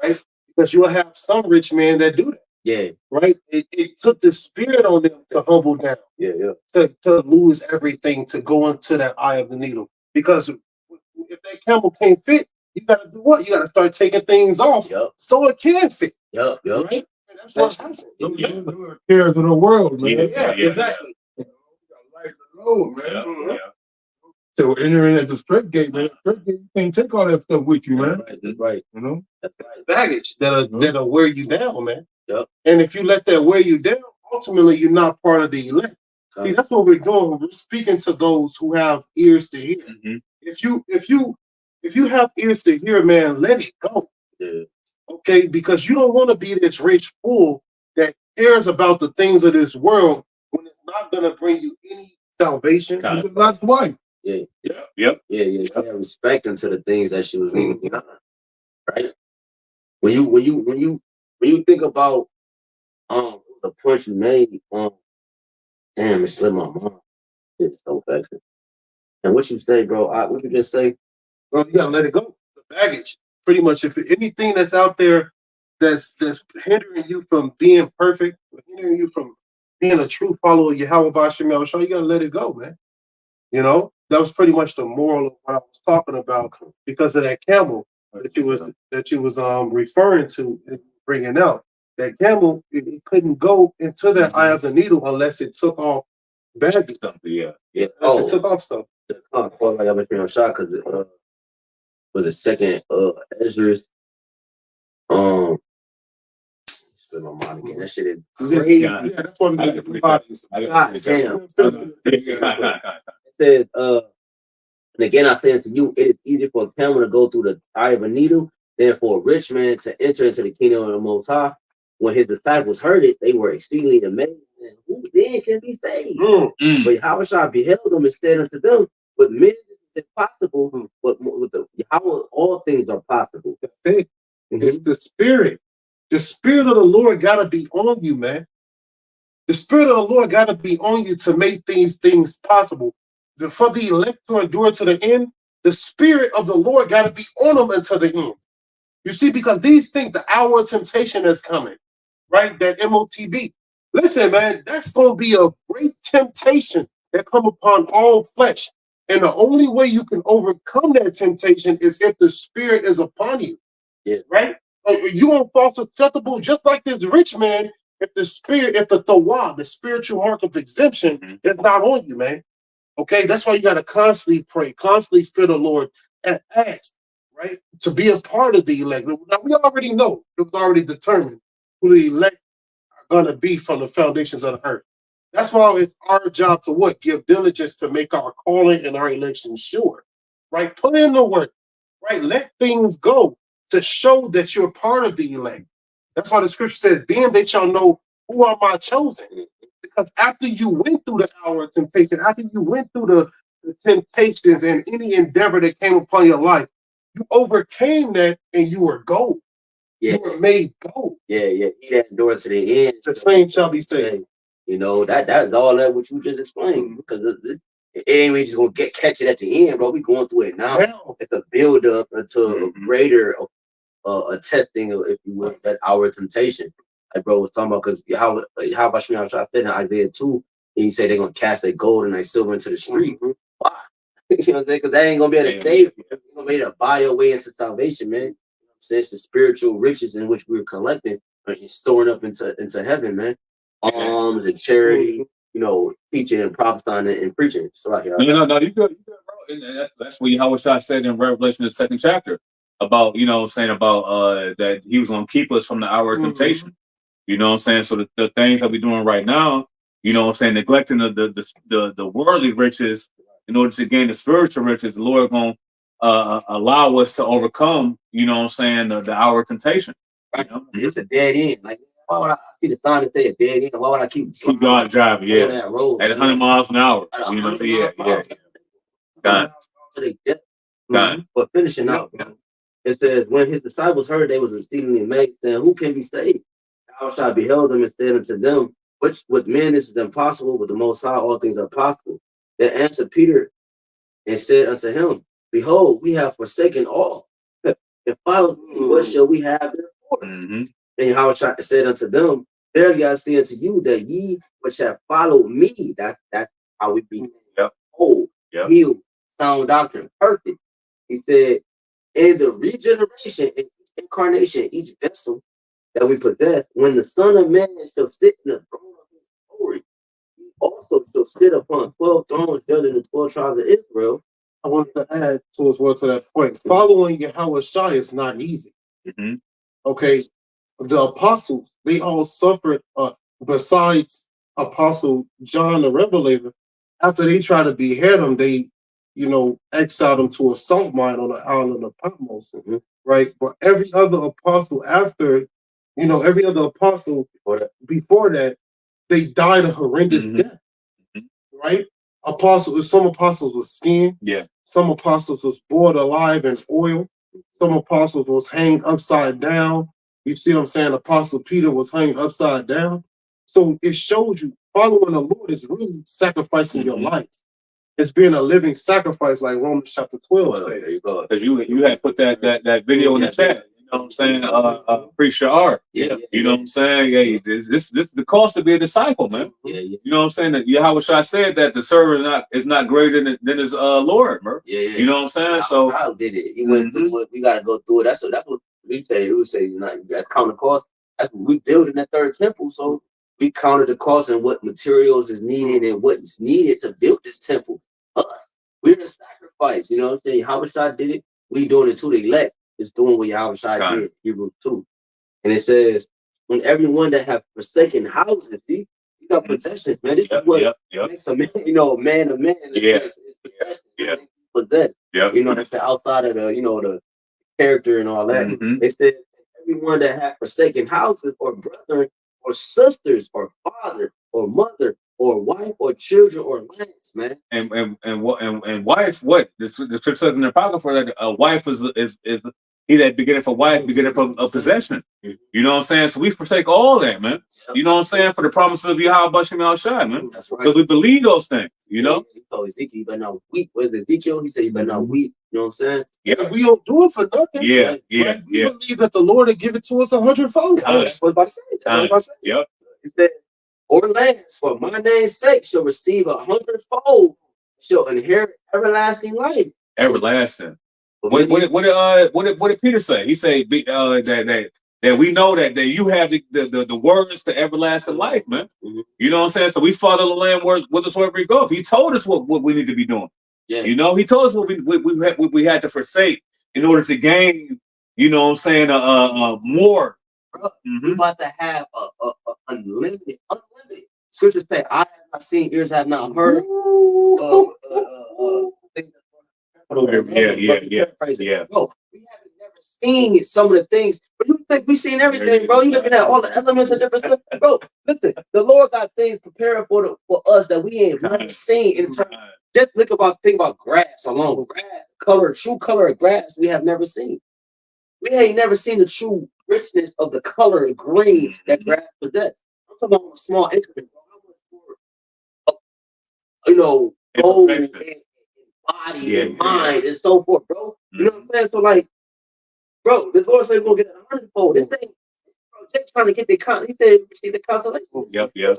right? Because you'll have some rich men that do that. Yeah. Right? It took the spirit on them to humble down. Yeah. To lose everything, to go into that eye of the needle. Because if that camel can't fit, you gotta do what? You gotta start taking things off so it can fit. Yep. Right? And that's what happens. The cares of the world, man. Yeah, exactly. Man. So entering at the straight gate, man. Straight gate, you can't take all that stuff with you, man. That's right. You know? That's right. Baggage that'll wear you down, man. Yep. And if you let that wear you down, ultimately you're not part of the elect. See, that's what we're doing. We're speaking to those who have ears to hear. If you have ears to hear, man, let it go. Yeah. Okay, because you don't want to be this rich fool that cares about the things of this world when it's not gonna bring you any salvation. That's why. Yeah. You have respect into the things that she was leaving behind. Right? When you think about the point you made, damn, it slipped my mind. It's so bad. And what you say, bro? What you just say? Well, you gotta let it go. The baggage. Pretty much, if anything that's out there that's hindering you from being perfect, hindering you from being a true follower of Yahawashi, you gotta let it go, man. You know, that was pretty much the moral of what I was talking about because of that camel that you was referring to and bringing out. That camel, it couldn't go into that eye of the needle unless it took off baggage. Yeah. It took off stuff. Like I've been shot because was a second Ezra. Slip my mind again. That shit is crazy. Yeah, that's one of the bodies. God damn. It says, and again I say unto you, it is easier for a camel to go through the eye of a needle than for a rich man to enter into the kingdom of the Most High. When his disciples heard it, they were exceedingly amazed. And who then can be saved? But Yahawashi beheld them and said unto them, with men this is impossible, but with the Yahweh all things are possible. That's it. It's the spirit. The spirit of the Lord gotta be on you, man. The spirit of the Lord gotta be on you to make things possible. For the elect to endure to the end, the spirit of the Lord gotta be on them until the end. You see, because these things, the hour of temptation is coming, right? That MOTB. Listen, man, that's gonna be a great temptation that come upon all flesh. And the only way you can overcome that temptation is if the spirit is upon you. Yeah. Right? You won't fall susceptible, just like this rich man, if the spirit, if the tawah, the spiritual mark of exemption, is not on you, man. Okay, that's why you gotta constantly pray, constantly fear the Lord, and ask, right, to be a part of the elect. Now we already know, it was already determined who the elect are gonna be from the foundations of the earth. That's why it's our job to what? Give diligence to make our calling and our election sure. Right? Put in the work, right? Let things go to show that you're part of the elect. That's why the scripture says, then they shall know who are my chosen. Because after you went through the hour of temptation, after you went through the temptations and any endeavor that came upon your life, you overcame that and you were gold. Yeah. You were made gold. Yeah. He that endured to the end. The same shall be said. You know, that's all that what you just explained. Because it ain't really just gonna catch it at the end, bro. We going through it now. It's a build up into a greater a testing, if you will, that hour of temptation. Like bro was talking about, because how about Shmi said in Isaiah 2, and he said they're gonna cast their gold and their silver into the street. Why? You know what I'm saying? Because they ain't gonna be able to save you. They're gonna be able to buy your way into salvation, man. Since the spiritual riches in which we're collecting and storing up into heaven, man. Alms and charity, you know, teaching and prophesying and preaching. So like, no, you good, bro. And that's what Yahawashi said in Revelation, the 2nd chapter, about, you know, saying about that he was gonna keep us from the hour of temptation. You know what I'm saying? So the things that we're doing right now, you know what I'm saying, neglecting the worldly riches in order to gain the spiritual riches, the Lord gonna allow us to overcome, you know what I'm saying, the hour of temptation. Right. You know? It's a dead end. Like, why would I see the sign that say a dead end? Why would I keep God driving, yeah, that road, at 100 miles an hour? You know, yeah. God. But finishing out, it says, when his disciples heard, they was exceedingly amazed, saying, who can be saved? Yahawashi beheld them and said unto them, which with men this is impossible, with the Most High all things are possible. Then answered Peter and said unto him, behold, we have forsaken all, and followed me. What shall we have therefore? And Yahawashi said unto them, verily I say unto you, that ye which have followed me, that's how we be whole, healed, sound doctrine, perfect. He said, in the regeneration and incarnation, each vessel that we possess, when the Son of Man shall sit in the throne of his glory, he also shall sit upon 12 thrones, judging the 12 tribes of Israel. I want to add to that point. Following Yahawashi is not easy. Okay, the apostles, they all suffered, besides Apostle John the Revelator. After they tried to behead him, they, you know, exiled him to a salt mine on the island of Patmos, right? But every other apostle after, you know, every other apostle before that, they died a horrendous death, right? Some apostles was skinned, some apostles was boiled alive in oil, some apostles was hanged upside down. You see what I'm saying? Apostle Peter was hanged upside down. So it shows you following the Lord is really sacrificing your life. It's being a living sacrifice, like Romans chapter 12. There you go. Because you had put that video in the chat. You know what I'm saying? Preacher R. You know what I'm saying? Yeah, this the cost to be a disciple, man. You know what I'm saying? That Yahawashi said that the servant is not greater than his Lord, bro. You know what I'm saying? So how did it? He went through it. We gotta go through it. That's what we say. We say, you know, that's count the cost. That's what we building that third temple. So we counted the cost and what materials is needed and what's needed to build this temple. We're the sacrifice, you know what I'm saying? Yahawashi did it. we doing it to the elect. It's doing what Yahawashi did, Hebrews 2. And it says, when everyone that have forsaken houses, see, these are possessions, man. This is what makes a man, you know, man a man. It's possessed. You know, that's outside of the, you know, the character and all that. It says, everyone that have forsaken houses or brethren or sisters or father or mother or wife or children or lands, man. And wife, what? The scripture says in the Apocrypha that a wife is he that beginneth a wife, beginneth a possession. You know what I'm saying? So we forsake all that, man. You know what I'm saying? For the promises of YAHWAH, man. That's right. Because we believe those things, you know? He told Ezekiel, you better not weep. What is Ezekiel? He said, you better not weep. You know what I'm saying? Yeah, we don't do it for nothing. Yeah. We believe that the Lord will give it to us 100-fold. That's what I'm about to say. That's what I'm about to say. Yep. He said, or lands for my name's sake shall receive 100-fold, shall inherit everlasting life. Everlasting. What did Peter say? He said that we know that you have the words to everlasting life, man. You know what I'm saying? So we follow the Lamb words with us wherever we go. He told us what we need to be doing. Yeah. You know, he told us what we had to forsake in order to gain. You know what I'm saying? More. We're about to have a unlimited. Scriptures say, "I have not seen, ears have not heard." Bro, we haven't never seen some of the things, but you think we seen everything, bro? You looking at all the elements and different stuff, bro. Listen, the Lord got things prepared for us that we ain't never seen. In terms, just think about grass alone. Grass, true color of grass, we have never seen. We ain't never seen the true richness of the color of green that grass possesses. I'm talking about a small increment, bro. How much more, you know, gold and body and mind and so forth, bro. You know what I'm saying? So, like, bro, the Lord said we're gonna get 100-fold. This ain't, bro, just trying to get the he said receive the consolation. Yep. I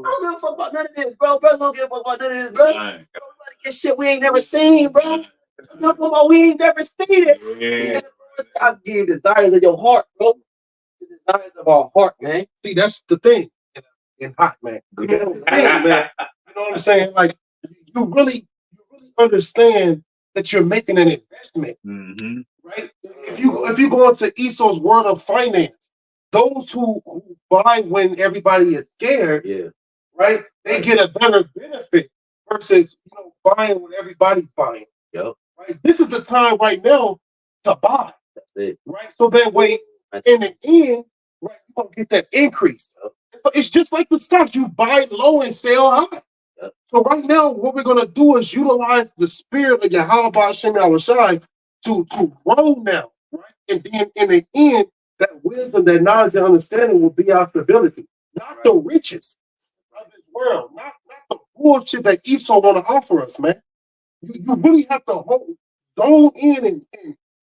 don't give a fuck about none of this, bro. Bro, don't give a fuck about none of this, bro. Bro, we about to get shit we ain't never seen, bro. Talking about we ain't never seen it. Yeah. I give you the desires of your heart, bro. The desires of our heart, man. See, that's the thing in hot, man. That's the thing, man. You know what I'm saying? Like, you really understand that you're making an investment, right? If you go into Esau's word of finance, those who buy when everybody is scared, right? They get a better benefit versus buying when everybody's buying. Yep. Right? This is the time right now to buy. That's it. Right? So that way, in the end, right, you don't get that increase. Yep. It's just like the stocks. You buy low and sell high. Yep. So right now, what we're going to do is utilize the spirit of YAHWAH to grow now. Right? And then in the end, that wisdom, that knowledge, and understanding will be our stability. Not the riches of this world. Not the bullshit that Esau want to offer us, man. You really have to zone in and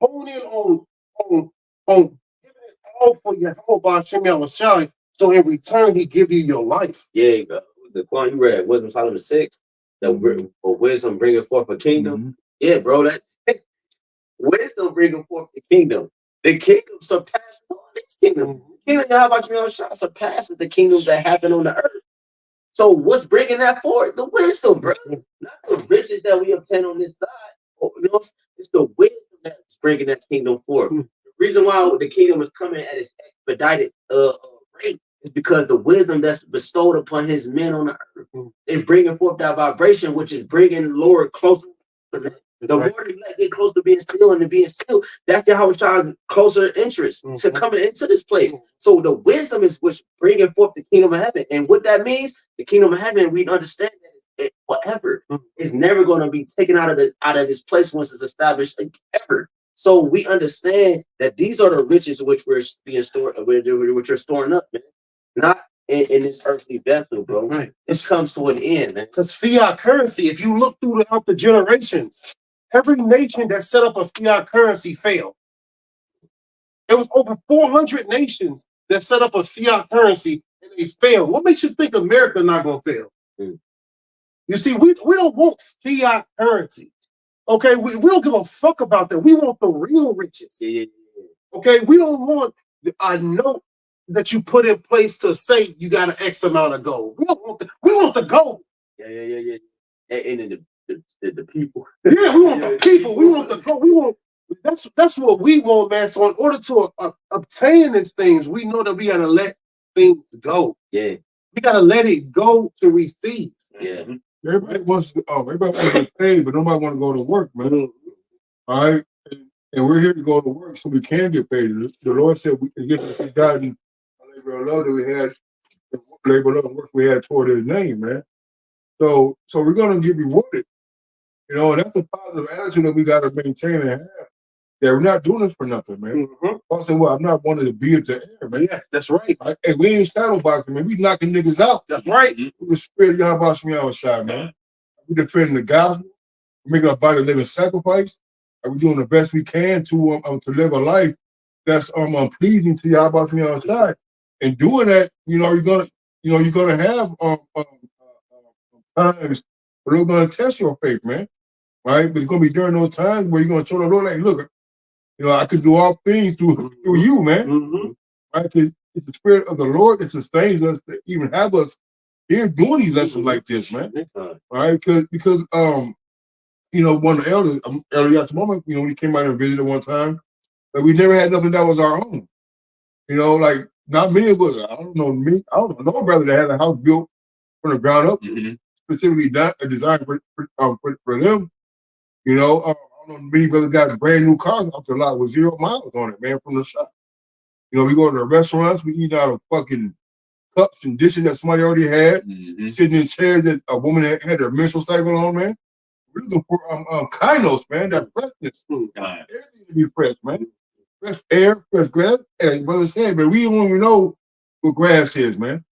hone in on giving it all for YAHWAH. So in return, he give you your life. Yeah, the Quran you read, Wisdom Solomon 6, that wisdom bringing forth a kingdom. Yeah, bro, that wisdom bringing forth the kingdom. The kingdom surpasses all this kingdom. The kingdom YAHWAH surpasses the kingdoms that happen on the earth. So what's bringing that forward? The wisdom, bro. Not the riches that we obtain on this side. It's the wisdom that's bringing that kingdom forward. The reason why the kingdom is coming at its expedited rate is because the wisdom that's bestowed upon his men on the earth and bringing forth that vibration, which is bringing Lord closer to them. The more you get close to being still and to being still, that's Yahawashi closer interest to coming into this place. So the wisdom is which bringing forth the kingdom of heaven. And what that means, the kingdom of heaven, we understand that forever. It's never going to be taken out of this place once it's established ever. So we understand that these are the riches which we're being stored, which you're storing up, man. Not in this earthly vessel, bro. Right. This comes to an end, man. Because fiat currency, if you look throughout the generations, every nation that set up a fiat currency failed. There was over 400 nations that set up a fiat currency and they failed. What makes you think America not going to fail? You see, we don't want fiat currency. Okay, we don't give a fuck about that. We want the real riches. Okay, we don't want a note that you put in place to say you got an X amount of gold. We don't want we want the gold. Yeah. And the people. Yeah, we want the people. We want the go. We want. That's what we want, man. So in order to obtain these things, we know that we gotta let things go. Yeah. We gotta let it go to receive. Yeah. Everybody wants to get paid, but nobody want to go to work, man. All right. And we're here to go to work so we can get paid. The Lord said we can get the God and labor of love that we had, the labor of love and work we had toward his name, man. So we're gonna get rewarded. You know, and that's a positive attitude that we gotta maintain and have. Yeah, we're not doing this for nothing, man. I said, well, I'm not wanting to be at the air, man. Yeah, that's right. And we ain't shadow boxing, man. We knocking niggas out. That's right. We the spirit of Yahawashi, man. We defending the gospel. We're making our body a living sacrifice. And we're doing the best we can to live a life that's pleasing to Yahawashi. And doing that, you're gonna have times where they're gonna test your faith, man. Right? But it's gonna be during those times where you're gonna show the Lord, like, look, I can do all things through you, man. Right? It's the spirit of the Lord that sustains us to even have us here doing these lessons like this, man. Right? Because one of the elders, Elder Yahawashi, when he came out and visited one time, but we never had nothing that was our own. Like not many of us. I don't know a brother that had a house built from the ground up, specifically designed for them. I don't know many brothers got a brand new cars off the lot with 0 miles on it, man, from the shop. We go to the restaurants, we eat out of fucking cups and dishes that somebody already had, sitting in chairs that a woman had her menstrual cycle on, man. We're looking for kindness, man, that freshness. Everything to be fresh, man. Fresh air, fresh grass. As brother said, man, we don't even know what grass is, man.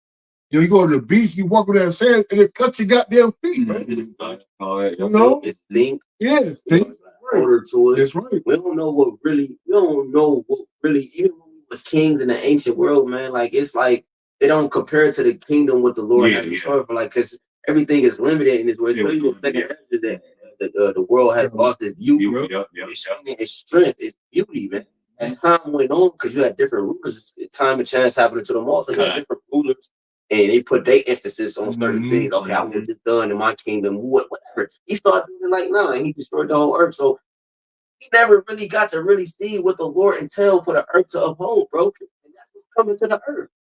You go to the beach, you walk on that sand, and it cuts your goddamn feet, man. It stink. Yeah, it stink. Order to us. That's right. We don't know what really, even when we was kings in the ancient world, man, like it's like they don't compare it to the kingdom what the Lord has in store for, like, because everything is limited in this way. The world has lost its beauty, its strength, its beauty, man. As time went on, because you had different rulers, time and chance happening to them all, so you had different rulers. And they put their emphasis on certain things. Okay, I want this done in my kingdom, whatever. He started doing it like now, and he destroyed the whole earth. So he never really got to really see what the Lord entailed for the earth to uphold, bro. And that's what's coming to the earth.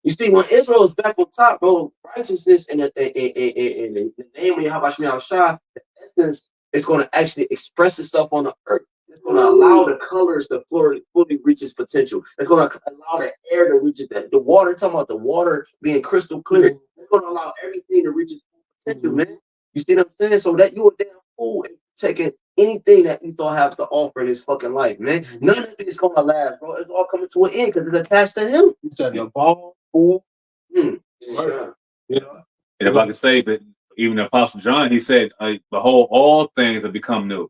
You see, when Israel is back on top, bro, righteousness in the name of Yahawashi, the essence is going to actually express itself on the earth. It's going to allow the colors to fully reach its potential. It's going to allow the air to reach it. The water, talking about the water being crystal clear. It's going to allow everything to reach its potential, man. You see what I'm saying? So that you a damn fool and taking anything that you don't have to offer in this fucking life, man. None of it is going to last, bro. It's all coming to an end because it's attached to him. You said your ball, fool. And if I could say that even the Apostle John, he said, behold, all things have become new.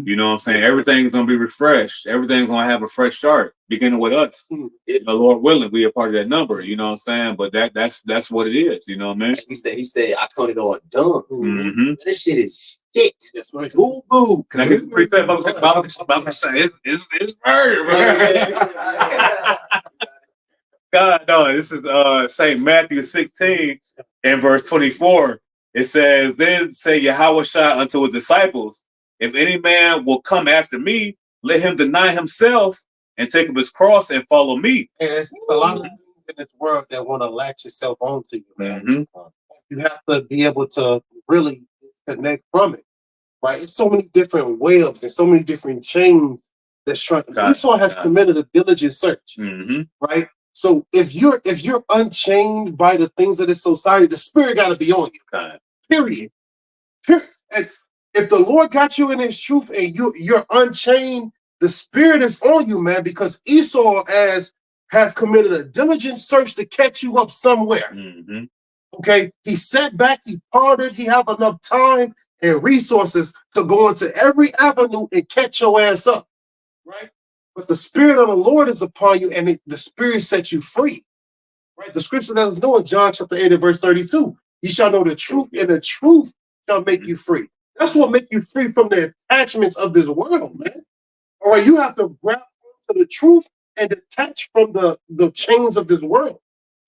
You know what I'm saying? Everything's going to be refreshed. Everything's going to have a fresh start, beginning with us. The Lord willing, we are part of that number. You know what I'm saying? But that's what it is. You know what I mean? He said, I told it all done. This shit is shit. That's right. Boo boo. Can I get a precept about saying it's murder, man? God, no, this is St. Matthew 16 and verse 24. It says, then say Yahawashi unto his disciples, if any man will come after me, let him deny himself and take up his cross and follow me. And it's a lot of things in this world that want to latch itself onto you, man. You have to be able to really disconnect from it, right? It's so many different webs and so many different chains that Esau has committed a diligent search, right? So if you're unchained by the things of this society, the spirit got to be on you. Period. And if the Lord got you in his truth and you're unchained, the spirit is on you, man, because Esau has committed a diligent search to catch you up somewhere. Okay, he sat back, he pondered, he have enough time and resources to go into every avenue and catch your ass up, right? But the spirit of the Lord is upon you, and the spirit sets you free, right? The scripture that is known, John chapter 8 and verse 32. You shall know the truth, and the truth shall make you free. That's what make you free from the attachments of this world, man. All right, you have to grab onto the truth and detach from the chains of this world.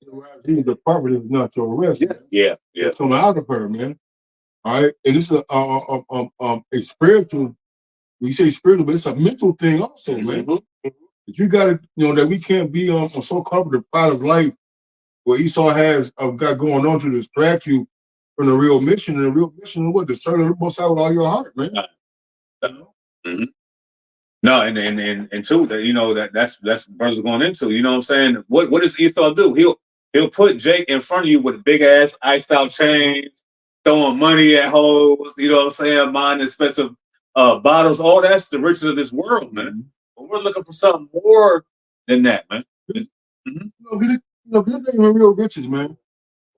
The property is not your rest. Yeah. It's on the outer part, man. All right, and it's a spiritual. We say spiritual, but it's a mental thing also, man. If you got to, that we can't be on so caught up with the pride of life what Esau has got going on to distract you from the real mission. And the real mission is what? To serve the Most High with all your heart, man. No, and two, that that's brothers going into. You know what I'm saying? What does Esau do? He'll put Jake in front of you with big ass iced out chains, throwing money at hoes. You know what I'm saying? Buying expensive bottles. All that's the riches of this world, man. But we're looking for something more than that, man. Get the thing with real riches, man.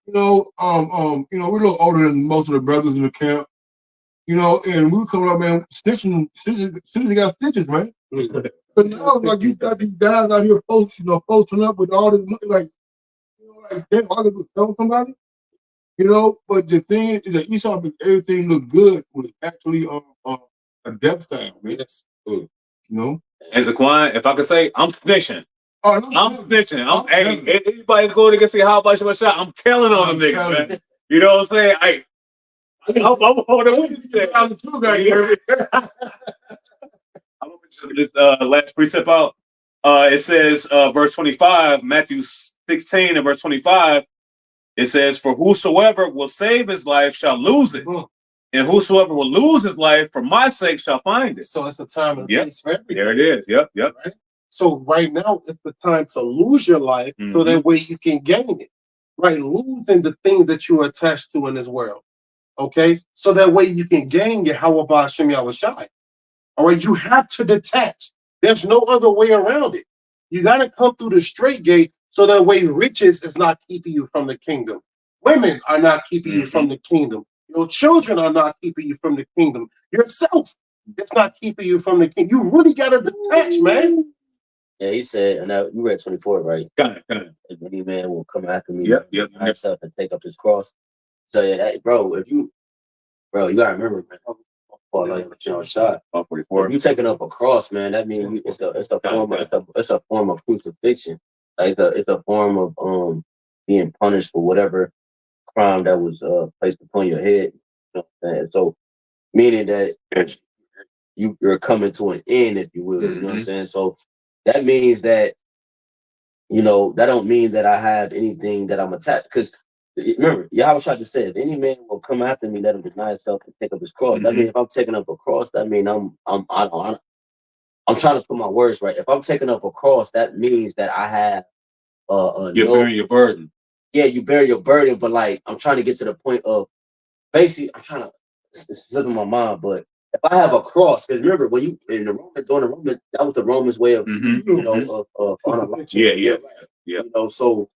We're a little older than most of the brothers in the camp. And we come up, man, stitching got stitches, man. So now, like, you got these guys out here posting up with all this money, damn, all they do is tell somebody, But the thing is that Esau makes everything look good when it's actually a death style, man. Yes. As a client, if I could say, I'm snitching. Oh, I'm snitching. Hey, anybody's going to get see how much of a shot, I'm telling on them niggas, man. You know what I'm saying? I'm holding with you. I'm going to this last precept out. It says, verse 25, Matthew 16 and verse 25. It says, for whosoever will save his life shall lose it. And whosoever will lose his life for my sake shall find it. So it's a time and place for everything. There it is. Yep. Right? So right now it's the time to lose your life so that way you can gain it. Right? Losing the thing that you are attached to in this world. Okay? So that way you can gain BAHASHAM Yahawashi. All right, you have to detach. There's no other way around it. You got to come through the straight gate so that way riches is not keeping you from the kingdom. Women are not keeping you from the kingdom. Your children are not keeping you from the kingdom. Yourself is not keeping you from the kingdom. You really got to detach, man. Yeah, he said, and now you read 24, right? Got it. If any man will come after me, himself and take up his cross. So yeah, that, bro, you gotta remember, man. Shot. 44. If you taking up a cross, man, that means it's a form of crucifixion. Like it's a form of being punished for whatever crime that was placed upon your head. You know what I'm saying? So meaning that you're coming to an end, if you will. You know what I'm saying? So that means that that don't mean that I have anything that I'm attached, because remember, Yahawashi just said, if any man will come after me, let him deny himself and take up his cross. That means if I'm taking up a cross, that means I'm trying to put my words right. If I'm taking up a cross, that means that I have you're bearing your burden. Yeah, you bear your burden, but like I'm trying to get to the point of basically this isn't my mind, but if I have a cross, because remember when you in the Roman during the Roman, that was the Romans way of so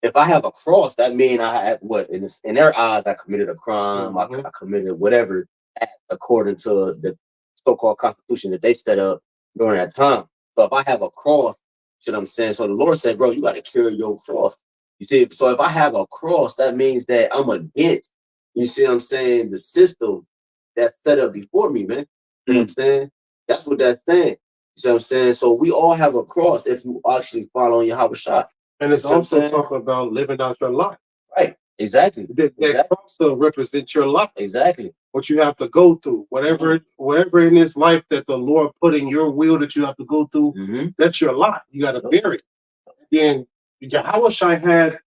if I have a cross, that means I have what in their eyes I committed a crime, I committed whatever according to the so-called constitution that they set up during that time. So if I have a cross, you know what I'm saying? So the Lord said, bro, you got to carry your cross. You see, so if I have a cross, that means that I'm against, you see what I'm saying, the system that's set up before me, man. You know what I'm saying? That's what that's saying. You see what I'm saying? So we all have a cross if you actually follow Yahawashi. And it's also talking about living out your life. Right. Exactly. That also represents your life. Exactly. What you have to go through. Whatever in this life that the Lord put in your will that you have to go through, that's your life. You got to bear it. Then Yahawashi had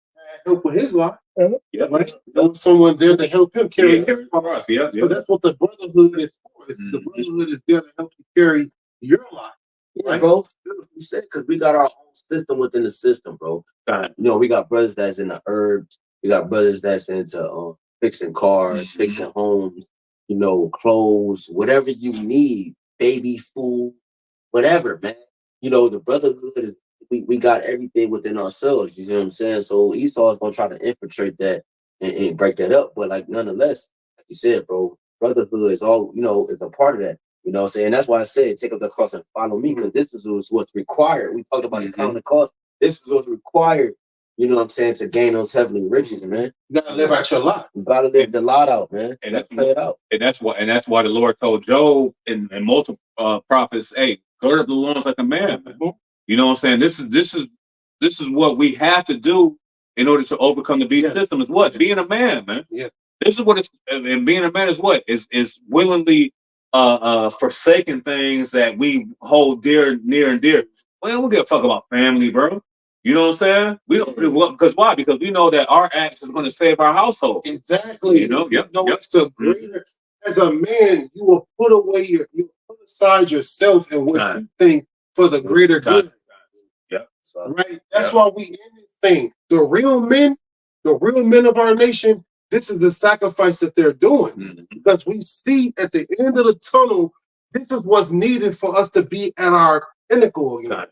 help with his life. Right? There was someone there to help him carry his cross. So that's what the brotherhood is for. The brotherhood is there to help you carry your life. Yeah, right? Bro. We said because we got our own system within the system, bro. We got brothers that's in the herbs. We got brothers that's into fixing cars, fixing homes, clothes, whatever you need, baby food, whatever, man. The brotherhood is we got everything within ourselves. You see what I'm saying? So Esau is gonna try to infiltrate that and break that up. But like nonetheless, like you said, bro, brotherhood is all is a part of that. You know what I'm saying? That's why I said take up the cross and follow me, because this is what's required. We talked about the counting the cost. This is what's required, you know what I'm saying, to gain those heavenly riches, man. You gotta live out your life. You gotta live the lot out, man. And that's play it out. And that's why the Lord told Job and multiple prophets, hey, gird up the loins like a man. You know what I'm saying? This is what we have to do in order to overcome the beast system. Is what? Being a man, man. Yeah. This is what it's, and being a man is what is willingly forsaking things that we hold dear, near and dear. We don't give a fuck about family, bro. You know what I'm saying? We don't because why? Because we know that our acts is going to save our household. Exactly. You know, yep, yep. It's a greater. As a man, you will put away you put aside yourself and what you think for the greater good. Yeah. Right. That's why we in this thing. The real men of our nation, this is the sacrifice that they're doing. Because we see at the end of the tunnel, this is what's needed for us to be at our pinnacle again.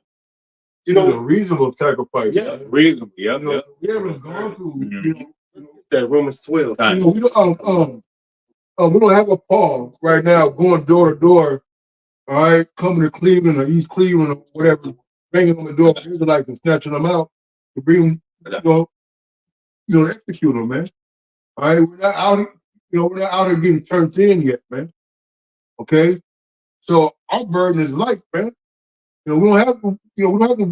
You know, a reasonable sacrifice. Yeah, reasonable. Yeah, you know, we haven't gone through. You know, that Romans 12. You know, we don't have a Paul right now going door to door. All right, coming to Cleveland or East Cleveland or whatever, banging on the door of Israelites and snatching them out to bring them, execute them, man. All right, we're not out. We're not out here getting turned in yet, man. Okay, so our burden is light, man. We don't have to. We don't have to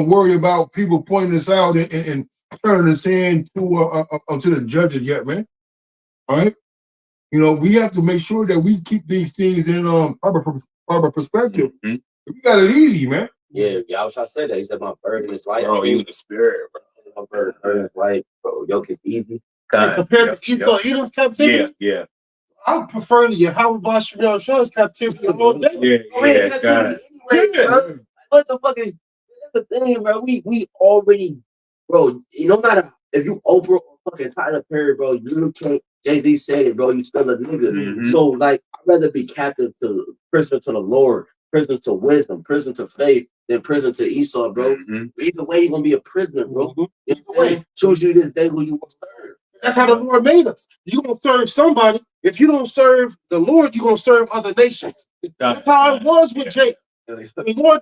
worry about people pointing this out and turning this in to the judges yet, man. All right, we have to make sure that we keep these things in proper perspective. We got it easy, man. Yeah, Yahawashi said that. He said, "My burden is light." Bro, you the spirit, bro. My burden is light, bro. Yoke is easy. Compared to Esau, Edom's captivity. Yeah. I would prefer the Yahawashi show's captivity all day. What the fuck is that's the thing, bro? We already, bro. No matter if you over fucking Tyler Perry, bro, you can't. Jay-Z said it, bro. You still a nigga. So like, I'd rather be captive to prisoner to the Lord, prisoner to wisdom, prisoner to faith, than prisoner to Esau, bro. Either way, you're gonna be a prisoner, bro. Either way, choose you this day who you want to serve. That's how the Lord made us. You're gonna serve somebody. If you don't serve the Lord, you're gonna serve other nations. That's how it was with Jacob. The Lord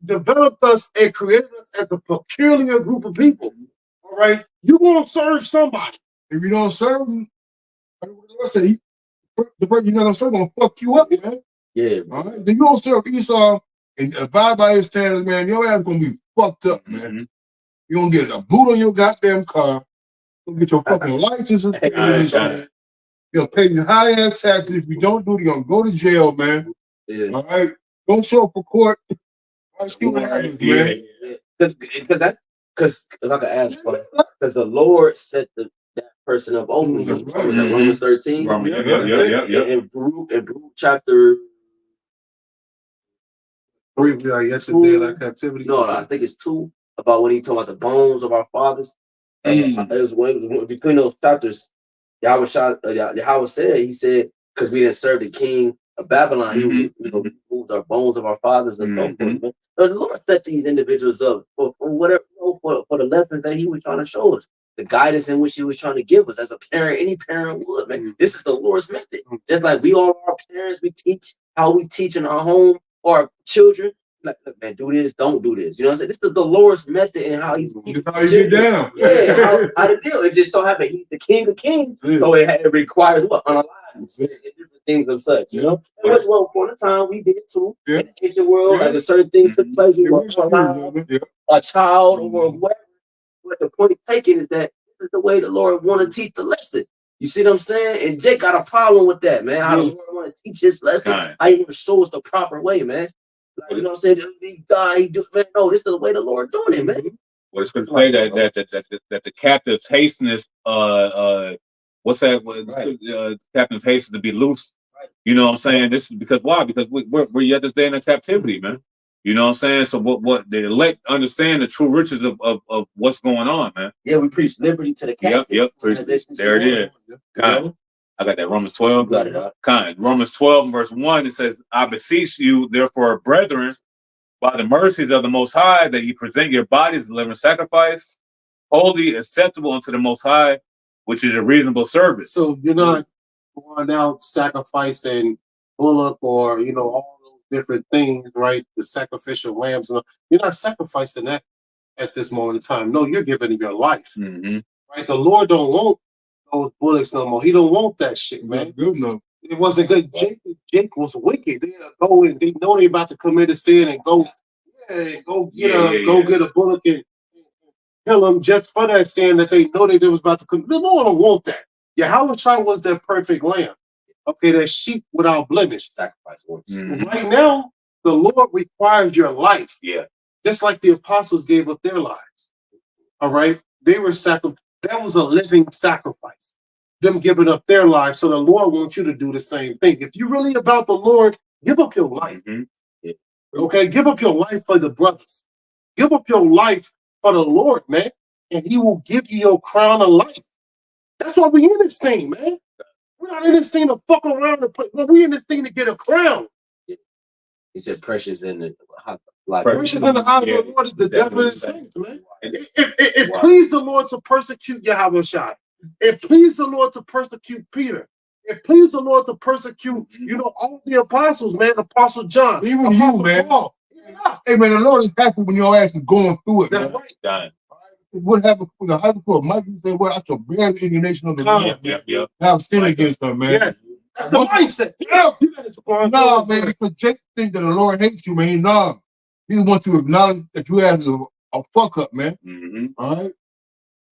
developed us and created us as a peculiar group of people. All right, you're gonna serve somebody. If you don't serve them, the person you're not gonna serve gonna fuck you up, man. Yeah. All right. If you don't serve Esau and abide by his standards, man, your ass gonna be fucked up, man. You're gonna get a boot on your goddamn car. You're gonna get your fucking license. You'll pay your high ass taxes. If you don't do it, you're gonna go to jail, man. Yeah. All right. Don't show up for court. Man. Because like I asked, because the Lord set that person up over you. Romans 13. In Baruch chapter 3, yesterday, like captivity. No, I think it's 2 about when he talking about the bones of our fathers. It was between those chapters. Yahawashi said, he said, because we didn't serve the king of Babylon, he moved our bones of our fathers and so forth. Man. So the Lord set these individuals up for whatever, for the lessons that he was trying to show us, the guidance in which he was trying to give us as a parent. Any parent would, man. This is the Lord's method. Just like we all are parents, we teach how we teach in our home or our children. Like, look, man, do this, don't do this. You know what I'm saying? This is the Lord's method and how he's teaching. How you get down. Yeah, how to deal. It just so happened he's the king of kings. So it requires what? Unalive and different things of such, you know? And at one point in time, we did too. In the kitchen world, like certain things took place. We were a child or whatever. But the point taken is that this is the way the Lord want to teach the lesson. You see what I'm saying? And Jake got a problem with that, man. How the Lord want to teach this lesson. How he want to show us the proper way, man. Like, you know what I'm saying? This guy, he do, man, no, this is the way the Lord doing it, man. Well, it's going to say that the captive's hasteneth, what's that? Captain's hasten to be loose. You know what I'm saying? This is because why? Because we're yet this day in captivity, man. You know what I'm saying? So what the elect understand the true riches of what's going on, man. Yeah, we preach liberty to the captive. Yep. There it is. Kind. I got that Romans 12. Got it up. Kind. Romans 12 verse 1, it says, I beseech you, therefore, brethren, by the mercies of the Most High, that you present your bodies as a living sacrifice, holy, acceptable unto the Most High, which is a reasonable service. So you're not going out sacrificing bullock or all those different things, right? The sacrificial lambs. You're not sacrificing that at this moment in time. No, you're giving your life. Right? The Lord don't want those bullocks no more. He don't want that shit, man. Good enough. It wasn't good. Jake was wicked. They go and they know they about to commit a sin and go get a bullock and kill them just for that sin that they know they was about to commit. The Lord don't want that. Yahawashi was that perfect lamb. Okay, that sheep without blemish. Sacrifice once. Right now, the Lord requires your life. Yeah. Just like the apostles gave up their lives. All right? They were sacrificed. That was a living sacrifice. Them giving up their lives. So the Lord wants you to do the same thing. If you're really about the Lord, give up your life. Yeah. Okay? Give up your life for the brothers. Give up your life for the Lord, man. And he will give you your crown of life. That's why we in this thing, man. We're not in this thing to fuck around and put, we're in this thing to get a crown. Yeah. He said precious in the Precious in the eyes of the Lord is the death of his saints, man. It pleased the Lord to persecute Yahawashi. It pleased the Lord to persecute Peter. It pleased the Lord to persecute, all the apostles, man. Apostle John. Even you, man. Paul. Yeah. Hey, man, the Lord is happy when your ass is going through it, That's man. right. What happened with the high school? Mike said, well, I shall bear the indignation of the Lord. Yep. Have sin against them, man. Yes. That's the mindset. Nah, man, because Jake think that the Lord hates you, man. Nah. He wants to acknowledge that you have a fuck up, man. All right?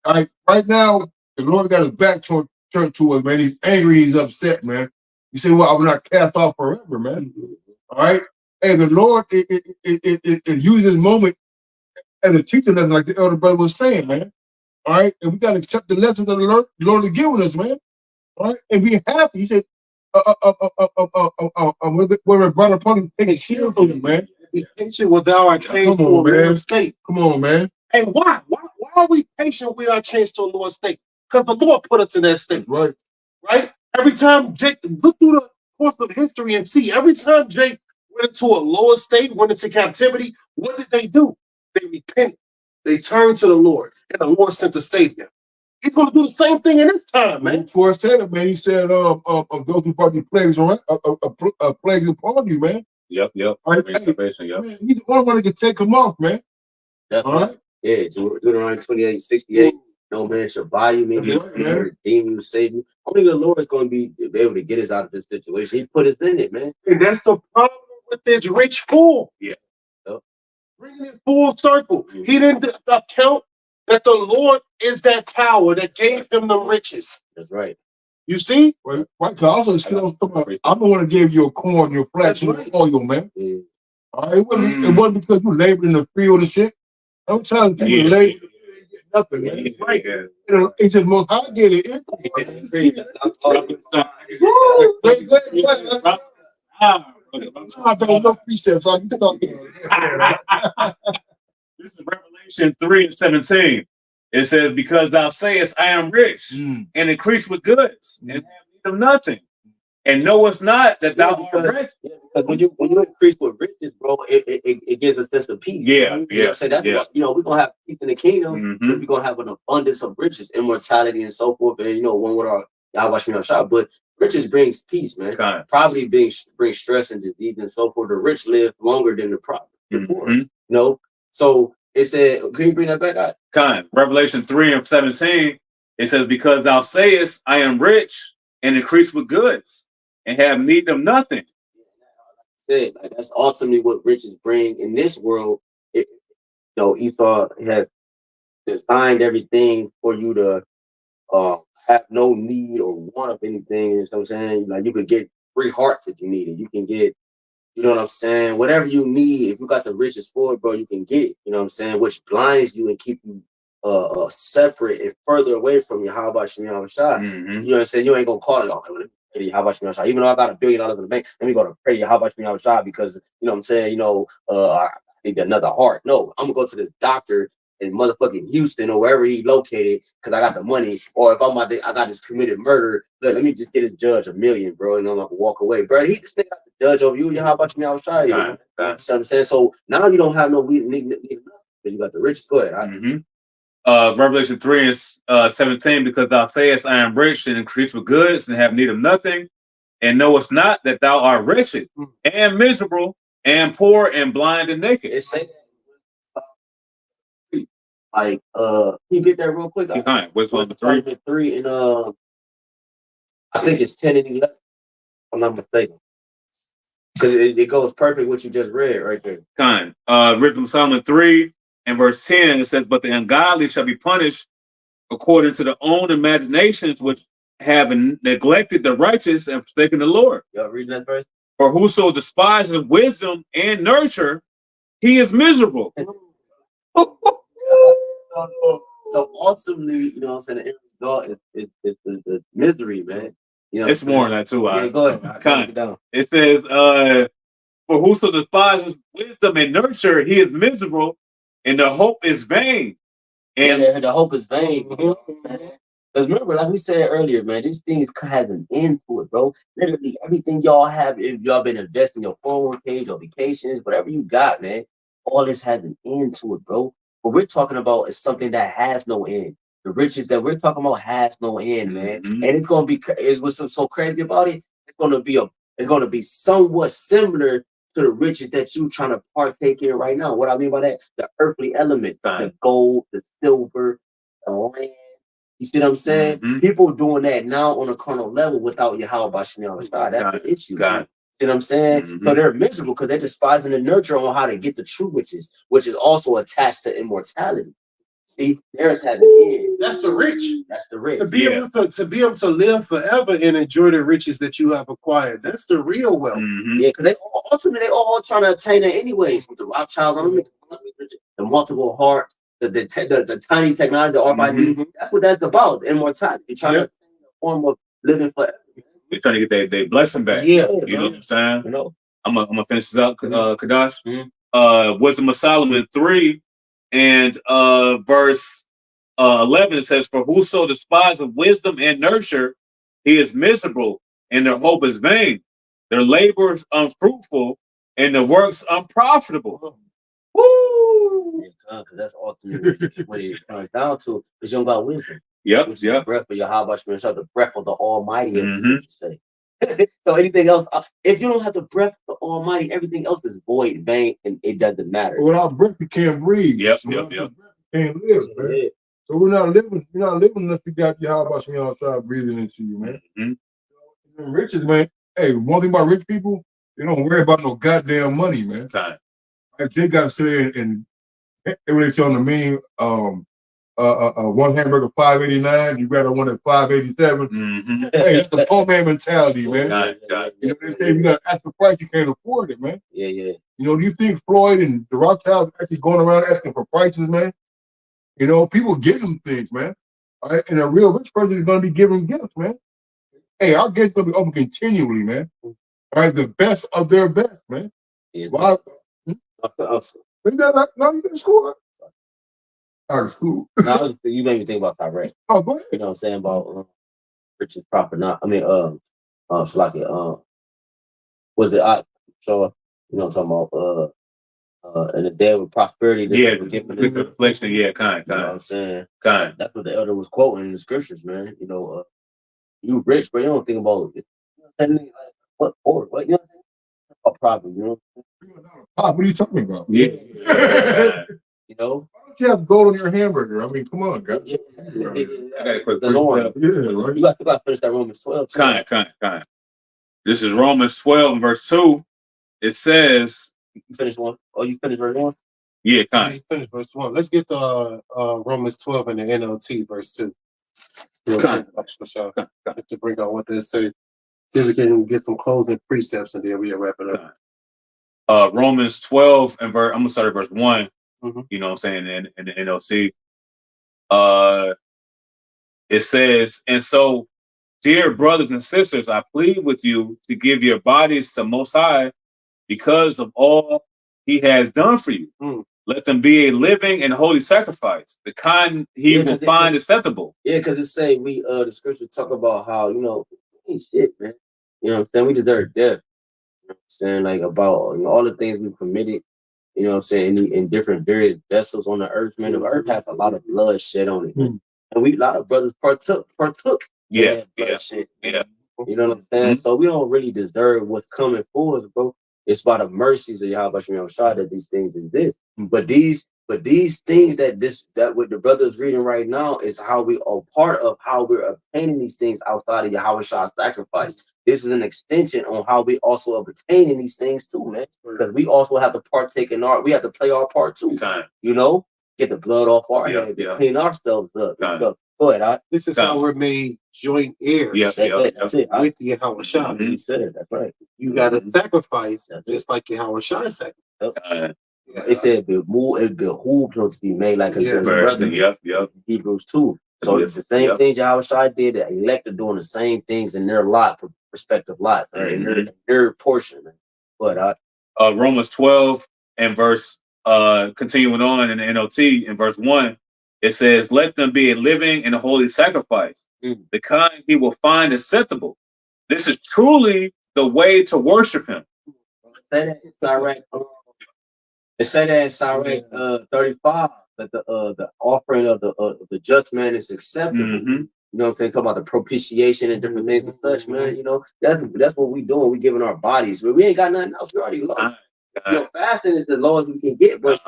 All right. Right now, the Lord got his back turned to us, man. He's angry, he's upset, man. You say, well, I will not cast off forever, man. All right? And the Lord it uses this moment as a teacher lesson, like the elder brother was saying, man. All right? And we got to accept the lessons that the Lord has given us, man. All right? And be happy. He said, where brother Pony take a shield from you, man. Be patient with our change to a Lord's state. Come on, man. And why? Why are we patient with our change to a Lord's state? Because the Lord put us in that state. Right. Right? Every time Jake, look through the course of history and see, every time Jake went into a lower state, went into captivity, what did they do? They repented. They turned to the Lord, and the Lord sent the Savior. He's going to do the same thing in this time, man. Before I said it, man, he said, those who brought the plagues around, plagues upon you, man. Yep. Right? Hey, man, he's the only one that can take them off, man. Definitely. All right? Yeah, Deuteronomy 28:68. No man shall buy you, maybe redeem you, save you. Only the Lord is going to be able to get us out of this situation. He put us in it, man. And that's the problem with this rich fool. Yeah. Yep. Bringing it full circle. He didn't account that the Lord is that power that gave him the riches. That's right. You see? Right. Also, I'm the one that gave you a corn, your flax, and your oil, man. Yeah. All right? It wasn't because you labored in the field and shit. Sometimes people labor, they get nothing, man. Right. He said, most high get it. No precepts. This is Revelation 3:17. It says, because thou sayest, I am rich and increase with goods and have need of nothing. And knowest not that thou art rich. Because when you increase with riches, bro, it gives a sense of peace. So that's what, we're gonna have peace in the kingdom. We're gonna have an abundance of riches, immortality, and so forth. And one with our Yahawashi, but riches brings peace, man. Poverty brings stress and disease and so forth. The rich live longer than the poor. So it said, can you bring that back out? Revelation 3:17. It says, because thou sayest, I am rich and increase with goods and have need of nothing. That's ultimately what riches bring in this world. Esau has designed everything for you to have no need or want of anything. You know what I'm saying? Like, you could get 3 hearts if you need it. You can get, you know what I'm saying? Whatever you need, if you got the riches for it, bro, you can get it. You know what I'm saying? Which blinds you and keep you separate and further away from your Yahawashi. You know what I'm saying? You ain't gonna call it Yahawashi. Even though I got $1 billion in the bank, let me go to pray Yahawashi because you know what I'm saying, I need another heart. No, I'm gonna go to this doctor in motherfucking Houston or wherever he located because I got the money. Or if I got this committed murder, let me just get his judge $1 million, bro, and I'm gonna walk away. Bro, he just got the judge over you, Yahawashi. You know what I'm saying? So now you don't have no need because you got the riches. Go ahead. Revelation 3:17, because thou sayest, I am rich and increase with goods and have need of nothing, and knowest not that thou art wretched and miserable and poor and blind and naked. It say like can you get that real quick? What's on the 3 and I think it's 10 and 11. If I'm not mistaken. Because it goes perfect what you just read right there. Written Psalm 3 and verse 10, it says, but the ungodly shall be punished according to their own imaginations, which having neglected the righteous and forsaken the Lord. Y'all reading that verse? For whoso despises wisdom and nurture, he is miserable. So ultimately, you know what I'm saying, the end result is misery, man. You know, It's more than that too. Yeah, go ahead. Kind of. It says, for whoso despises wisdom and nurture, he is miserable, and the hope is vain. And yeah, the hope is vain. You know what I'm saying? Because remember, like we said earlier, man, these things has an end to it, bro. Literally everything y'all have, if y'all been investing your 401ks, your vacations, whatever you got, man, all this has an end to it, bro. What we're talking about is something that has no end. The riches that we're talking about has no end, man. And it's gonna be, is what's so crazy about it. It's gonna be somewhat similar to the riches that you trying to partake in right now. What I mean by that, the earthly element, the gold, the silver, the land. You see what I'm saying? People doing that now on a carnal level without Yahawashi. That's the issue. You see what I'm saying? So they're miserable because they're despising the nurture on how to get the true riches, which is also attached to immortality. See, there's having end. That's the rich. That's the rich. To be able to live forever and enjoy the riches that you have acquired. That's the real wealth. Yeah, because ultimately they all trying to attain it anyways. With the RAWCHAA, the multiple heart, the tiny technology, the RFID. That's what that's about. Immortality. You're trying to attain a form of living forever. They're trying to get their blessing back. Yeah, you know what I'm saying. You know, I'm gonna finish this up. HAQADASH. Wisdom of Solomon 3 and verse 11, it says, for whoso despises wisdom and nurture, he is miserable, and their hope is vain. Their labor is unfruitful, and their works unprofitable. Woo! Yeah, because that's ultimately what it comes down to. Because you don't got wisdom. Yep. The breath of Yahawashi, the breath of the Almighty, as you say. So anything else, if you don't have the breath of the Almighty, everything else is void, vain, and it doesn't matter. Without breath, you can't breathe. Yep. You can't live, man. Yeah. So we're not living unless you got Yahawashi breathing into you, man. Riches, man. Hey, one thing about rich people, they don't worry about no goddamn money, man. Like they got to say, and when they tell them the meme, one hamburger $5.89, you got one at $5.87. Hey, it's the poor man mentality, man. You know, they say you got to ask the price, you can't afford it, man. Yeah. You know, do you think Floyd and the Rothschilds actually going around asking for prices, man? You know, people give them things, man. All right, and a real rich person is going to be giving gifts, man. Hey, our gates going to be open continually, man. All right, the best of their best, man. Yeah. Why? Now you in school? Out of school. Now you made me think about Tyrek. Oh, go ahead. You know what I'm saying about riches proper? Not, I mean, Slacky. Was it so? You know what I'm talking about? In the day of prosperity. Reflection. Yeah, kind. You know what I'm saying? Kind. That's what the elder was quoting in the scriptures, man. You know, you rich, but you don't think about it. You know what I'm saying? Like, what or what? You know what I'm saying? About property, you know. What are you talking about? Yeah. You know. Why don't you have gold on your hamburger? I mean, come on, guys. I got a quick right. You got to finish that Romans 12. Kind. This is Romans 12 and verse 2. It says, you finish one. Oh, you finished verse 1? Yeah, kind. You finished verse 1. Let's get to Romans 12 and the NLT verse 2. Just to bring out what they say. Then we can get some closing precepts and then we'll wrap it up. Romans 12 and verse, I'm gonna start at verse 1. You know what I'm saying, in the NLT. It says, and so, dear brothers and sisters, I plead with you to give your bodies to Most High because of all He has done for you. Let them be a living and holy sacrifice, the kind He will find acceptable. Yeah, because it say the scripture talk about how, you know, ain't shit, man. You know what I'm saying? We deserve death. You know what I'm saying? Like about, you know, all the things we committed, you know what I'm saying, in different various vessels on the earth, man. The earth has a lot of blood shed on it. And a lot of brothers partook. Yeah. Shit. Yeah. You know what I'm saying? So we don't really deserve what's coming for us, bro. It's by the mercies of Yahawashi that these things exist. But these things that what the brothers reading right now is how we are part of how we're obtaining these things outside of Yahawashi's sacrifice. This is an extension on how we also are obtaining these things too, man. Because we also have to partake in we have to play our part too. You know, get the blood off our hands, clean ourselves up and stuff. But this is how we're made joint heirs. Yes, that's it. With the Yahawashi. He said that's right. You got to sacrifice just like Yahawashi sacrificed. It said it behooved him to be made like his brother. Yep. Hebrews 2. So it's the same things Yahawashi did. The elect are doing the same things in their lot, respective lot, right? In their portion. But Romans 12 and verse continuing on in the NLT in verse 1, it says, "Let them be a living and a holy sacrifice, the kind he will find acceptable. This is truly the way to worship him." Say that in Sirach. It said that in Sirach 35 that the offering of the just man is acceptable. You know what I'm saying? Talk about the propitiation and different things and such, man. You know, that's what we doing. We giving our bodies. But we ain't got nothing else. We already low. You know, fasting is the lowest we can get, but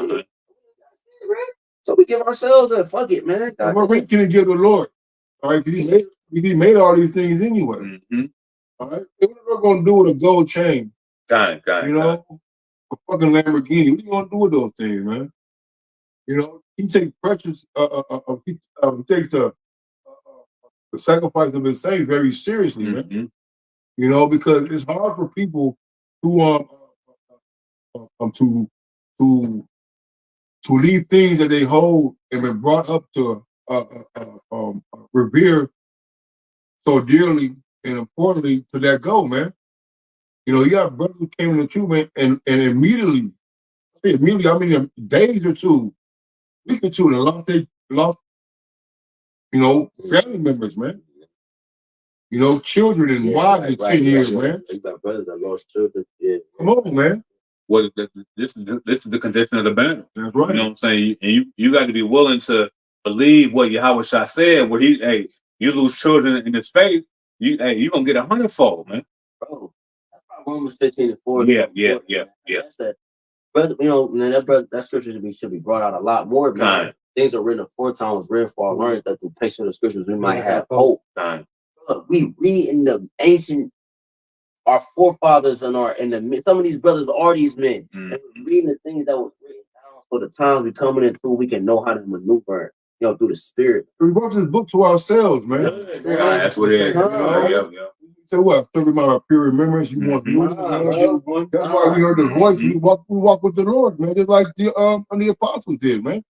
so we give ourselves a fuck it, man. What we can give the Lord? All right, he made all these things anyway. All right, what are we gonna do with a gold chain? Got it. You know, a fucking Lamborghini. What are you gonna do with those things, man? You know, he takes precious. He takes the sacrifice of his saints very seriously, man. You know, because it's hard for people to leave things that they hold and been brought up to revere so dearly and importantly to let go, man. You know, you got brothers who came in the truth, man, and immediately, I mean, days or two, week or two, and lost, you know, family members, man. You know, children and wives in 10 years, man. You got brothers that lost children. Yeah. Come on, man. What is this is the condition of the battle. That's right. You know what I'm saying? And you got to be willing to believe what Yahawashi said, where you lose children in his faith, you gonna get 100-fold, man. Bro, that's why Romans 15:4. Yeah. That's that, brother. You know, man, that scripture should be brought out a lot more. Man. Things are written aforetime was written for our learning that through patience of the scriptures we might have hope. We read in the ancient, our forefathers and some of these brothers are these men. And we're reading the things that was written down for the times we're coming into. We can know how to maneuver, you know, through the spirit. We wrote this book to ourselves, man. That's what it is. Yeah. So what? Talking about pure remembrance. You want to that's why we heard the voice. We walk with the Lord, man. Just like the apostles did, man.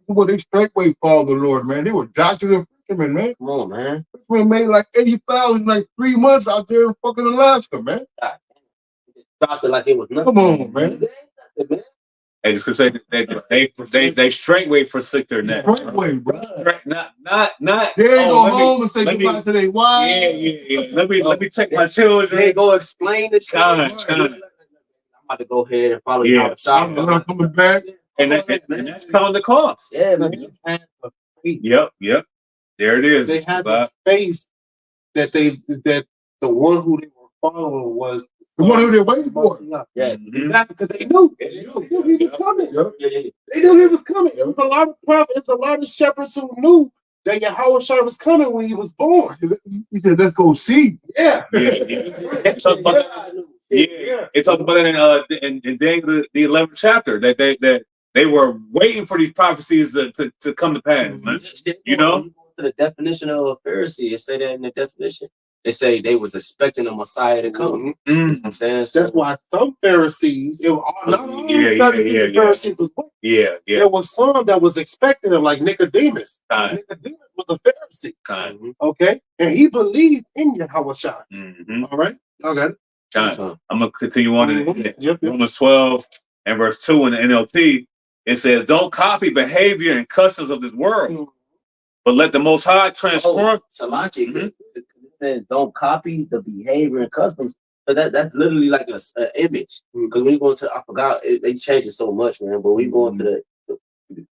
Well, they straightway followed the Lord, man. They were doctors and fishermen, man. Come on, man. Fishermen made like 80,000 in like 3 months out there in fucking Alaska, man. Dropped it like it was nothing. Come on, man. Hey, the scripture say they straightway forsook their net. Straightway, bro. Not. They ain't go home and say goodbye to their wives. Yeah. Let me check my children. They go explain the shit. I'm about to go ahead and follow you out. I'm not coming back. And that's coming the cost. Yeah, man. Yep. There it is. They had the faith that the one who they were following was the one who they waiting for. Yeah, exactly, because they knew he was coming. They knew he was coming. It was a lot of prophets, a lot of shepherds who knew that Yahawashi was coming when he was born. He said, "Let's go see." Yeah. It's talking about it in Daniel the 11th chapter that they were waiting for these prophecies to come to pass, man. You know? To the definition of a Pharisee, it say that in the definition. They say they was expecting a Messiah to come. You know what I'm saying? That's why some Pharisees, not all Pharisees was wicked. There was some that was expecting him, like Nicodemus. Nicodemus was a Pharisee. Okay? And he believed in Yahawashi. All right? Okay. I'm going to continue on in Romans 12 and verse 2 in the NLT. It says, "Don't copy behavior and customs of this world, but let the Most High transform." It says, "Don't copy the behavior and customs." But that's literally like an image. Because when you go into, I forgot, they changed it so much, man. But we go into you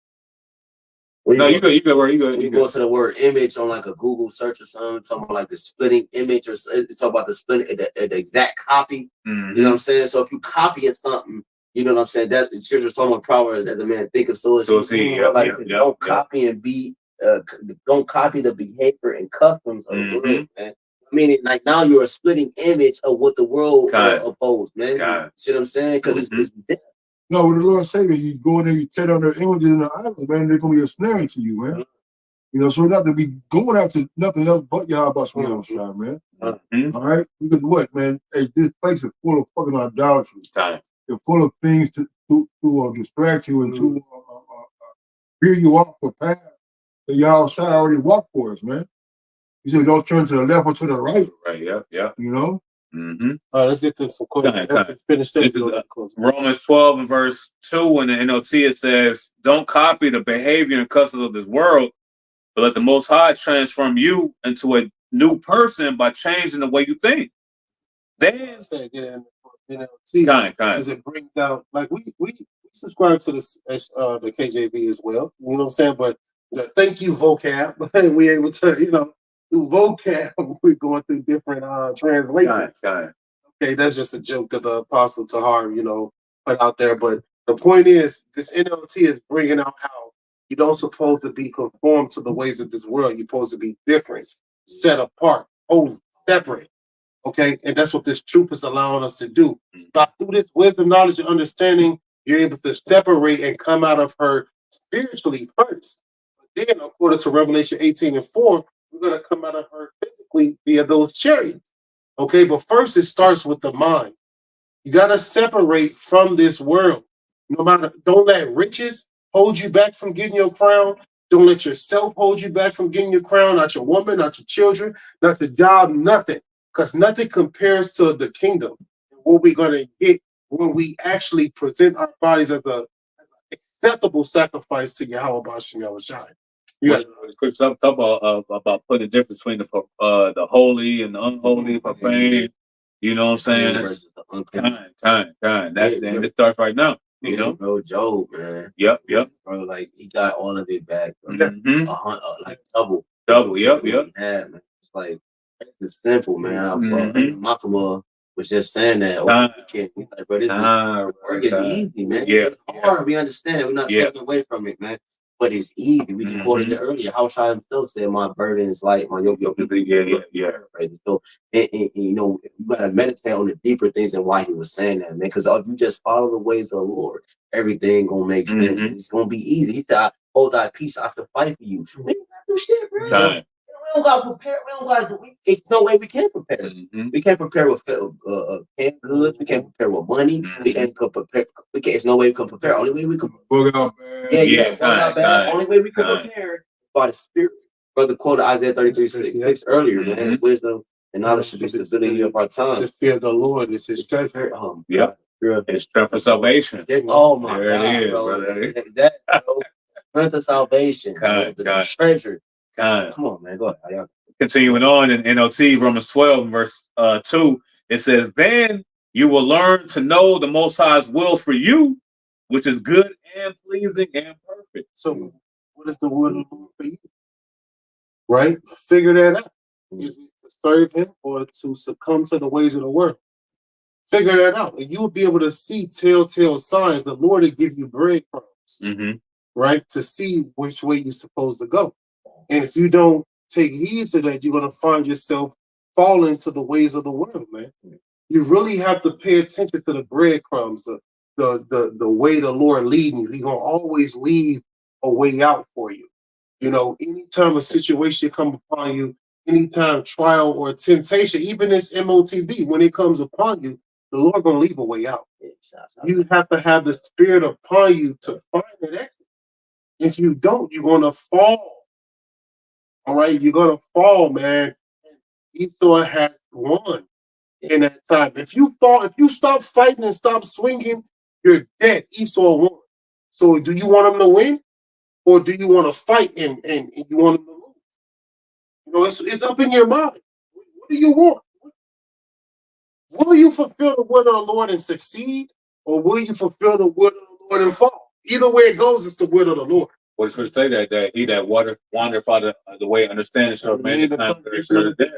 go to the word image on like a Google search or something, talking about like the splitting image, or talk about the splitting, the exact copy. You know what I'm saying? So if you copy something, you know what I'm saying? That the scripture is talking about Proverbs as a man think of so is he. Don't copy and be. Don't copy the behavior and customs of the world, man. Meaning, like now you're a splitting image of what the world opposed, man. You see what I'm saying? Because it's death. No, what the Lord say that you go in there, you tear down their images in the island, man, they're gonna be a snare to you, man. You know, so not to be going after nothing else but Yahawashi, man. All right? Because what, man? Hey, this place is full of fucking idolatry. They're full of things to distract you and to veer you off the path that Yahawashi already walked for us, man. He said, don't turn to the left or to the right. Right, yeah. You know? Let's get to some questions. Finish this is Romans 12 and verse 2 in the NLT. It says, don't copy the behavior and customs of this world, but let the Most High transform you into a new person by changing the way you think. Then, because it brings out, like we subscribe to this the KJV as well. You know what I'm saying? But the thank you vocab, we able to, you know, do vocab. We're going through different translations. Okay, that's just a joke that the Apostle Tahar, you know, put out there. But the point is, this NLT is bringing out how you don't supposed to be conformed to the ways of this world. You're supposed to be different, set apart, holy, separate. Okay, and that's what this truth is allowing us to do. But through this wisdom, knowledge, and understanding, you're able to separate and come out of her spiritually first. But then, according to Revelation 18:4, we're going to come out of her physically via those chariots. Okay, but first it starts with the mind. You got to separate from this world. No matter, don't let riches hold you back from getting your crown. Don't let yourself hold you back from getting your crown. Not your woman, not your children, not your job, nothing. Because nothing compares to the kingdom. What we're going to get when we actually present our bodies as an acceptable sacrifice to Yahawashi Yahawashi. Yeah, talk about putting the difference between the holy and the unholy, profane. You know what I'm saying? Versus the unclean. Kind. That it starts right now. You know, bro, Job, man. Yep. Bro, like he got all of it back. Bro. Like double. Yep. Yeah, man. It's like it's simple, man. Makama was just saying that. Like, bro, this work is easy, man. Yeah, it's hard. We understand. We're not taking away from it, man. But it's easy. We just quoted it earlier. How Shai himself said, "My burden is light, my yoke is easy." Yeah. So, and you know, you gotta meditate on the deeper things and why he was saying that, man. Because if you just follow the ways of the Lord, everything gonna make sense. It's gonna be easy. He said, "I hold thy peace. I can fight for you." We ain't got to do shit, bro. We don't gotta prepare. We don't gotta do. It's no way we can prepare. We can't prepare with canned goods. We can't prepare with money. We can't prepare. It's no way we can prepare. Only way we can. Only way we can prepare is by the Spirit. Brother quoted Isaiah 33:6 earlier, man. Wisdom and knowledge should be the stability of our tongue. The fear of the Lord is his strength. It's strength for salvation. Oh my God, bro. That strength of salvation. The treasure. Come on, man. Go ahead. Continuing on in NLT, Romans 12, verse 2, it says, then you will learn to know the Most High's will for you, which is good and pleasing and perfect. So, what is the will of the Lord for you? Right? Figure that out. Is it to serve him or to succumb to the ways of the world? Figure that out. And you will be able to see telltale signs. The Lord will give you breadcrumbs, right? To see which way you're supposed to go. And if you don't take heed to that, you're going to find yourself falling to the ways of the world, man. You really have to pay attention to the breadcrumbs, the way the Lord leading you. He's going to always leave a way out for you. You know, anytime a situation comes upon you, anytime trial or temptation, even this MOTB, when it comes upon you, the Lord going to leave a way out. You have to have the Spirit upon you to find an exit. If you don't, you're going to fall. All right, you're going to fall, man. Esau has won in that time. If you fall, if you stop fighting and stop swinging, you're dead. Esau won. So do you want him to win? Or do you want to fight and you want him to lose? You know, it's up in your mind. What do you want? Will you fulfill the will of the Lord and succeed? Or will you fulfill the will of the Lord and fall? Either way it goes, it's the will of the Lord. Well, it's going to say that he that wandered by the way of understanding shall remain in time for dead.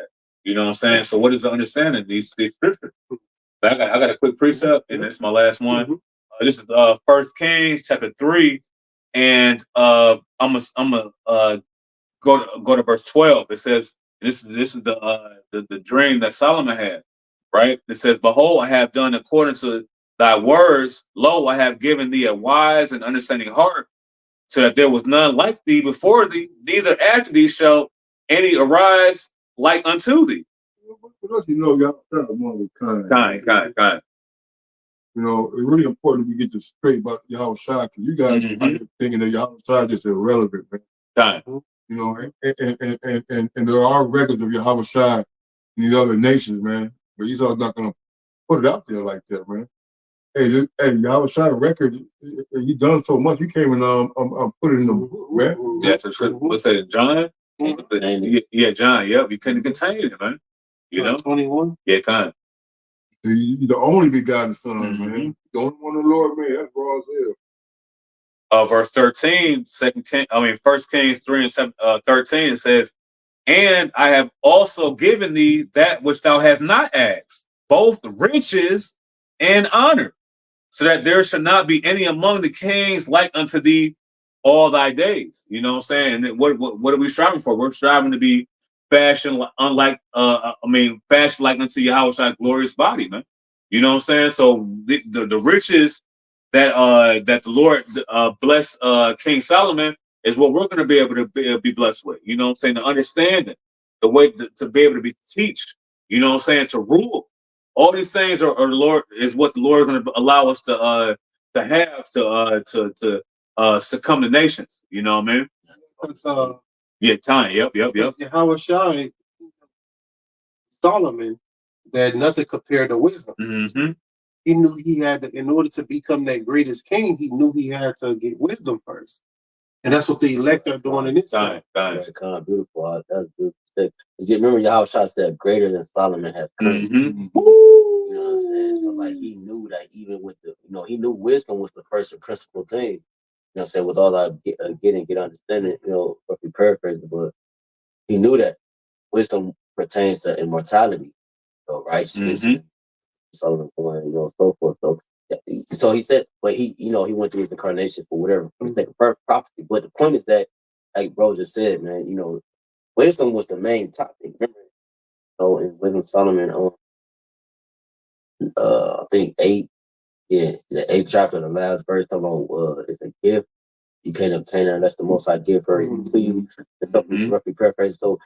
You know what I'm saying? So what is the understanding these scriptures? I got a quick precept, and this is my last one. This is 1 Kings chapter 3, and I'm gonna go to verse 12. It says this is the dream that Solomon had, right? It says, behold, I have done according to thy words. Lo, I have given thee a wise and understanding heart, so that there was none like thee before thee, neither after thee shall any arise like unto thee. Because you know, y'all trying to one with Kind. You know, it's really important we get this straight about Yahawashi, because you guys are thinking that Yahawashi is irrelevant, man. Kind. You know, and there are records of Yahawashi in these other nations, man. But Esau's not gonna put it out there like that, man. Hey, Yahawashi record, he done so much. You came and put it in the book, man. Yeah, so what's that, John? Yeah, John. Yep, you couldn't contain it, man. You know, 21. Yeah, kind. He's the only begotten son, man. The only one the Lord made. That's raw as hell. Verse 13, First Kings 3 and 13, it says, and I have also given thee that which thou hast not asked, both riches and honor, so that there shall not be any among the kings like unto thee all thy days. You know what I'm saying? And what are we striving for? We're striving to be fashioned fashioned like unto Yahawah's glorious body, man. You know what I'm saying? So the riches that the Lord bless King Solomon is what we're going to be able to be blessed with. You know what I'm saying? The understanding, the way to be able to teach. You know what I'm saying? To rule. All these things are the Lord is what the Lord is going to allow us to succumb to nations. You know what I mean? It's, Yeah, time. Yep. Yahawashi, Solomon, that nothing compared to wisdom. He knew he had to, in order to become that greatest king, he knew he had to get wisdom first. And that's what the elect are doing in this time. Kind of beautiful. That's beautiful. Remember, Yahawashi said, "Greater than Solomon has come." You know what I'm saying? So, like, he knew that even with he knew wisdom was the first and principal thing. You know what I'm saying? With all that get understanding, roughly paraphrasing, but he knew that wisdom pertains to immortality, righteousness, Solomon, so forth. So he said, but he went through his incarnation for whatever prophecy. But the point is that, like bro just said, man, wisdom was the main topic. Remember, in Wisdom Solomon, I think 8, the 8th chapter, the last verse, talking about it's a gift you can't obtain it unless the Most High give her to you. And something roughly paraphrased. So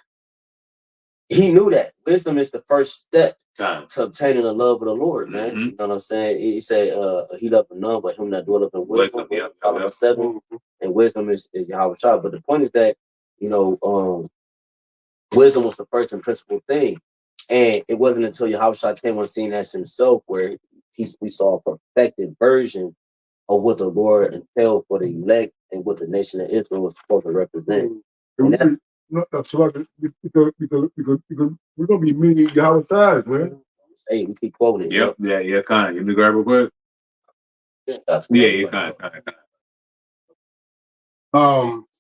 he knew that wisdom is the first step to obtaining the love of the Lord, man. You know what I'm saying? He said, he loved none but him that dwelleth in wisdom. 7, and wisdom is Yahawashi. But the point is that, wisdom was the first and principal thing. And it wasn't until Yahawashi came on scene as himself where we saw a perfected version of what the Lord entailed for the elect and what the nation of Israel was supposed to represent. Because we're gonna be many Yahawashi, man. Hey, we keep quoting it. Yep. Yeah, kind. Give me grab real quick. Kind.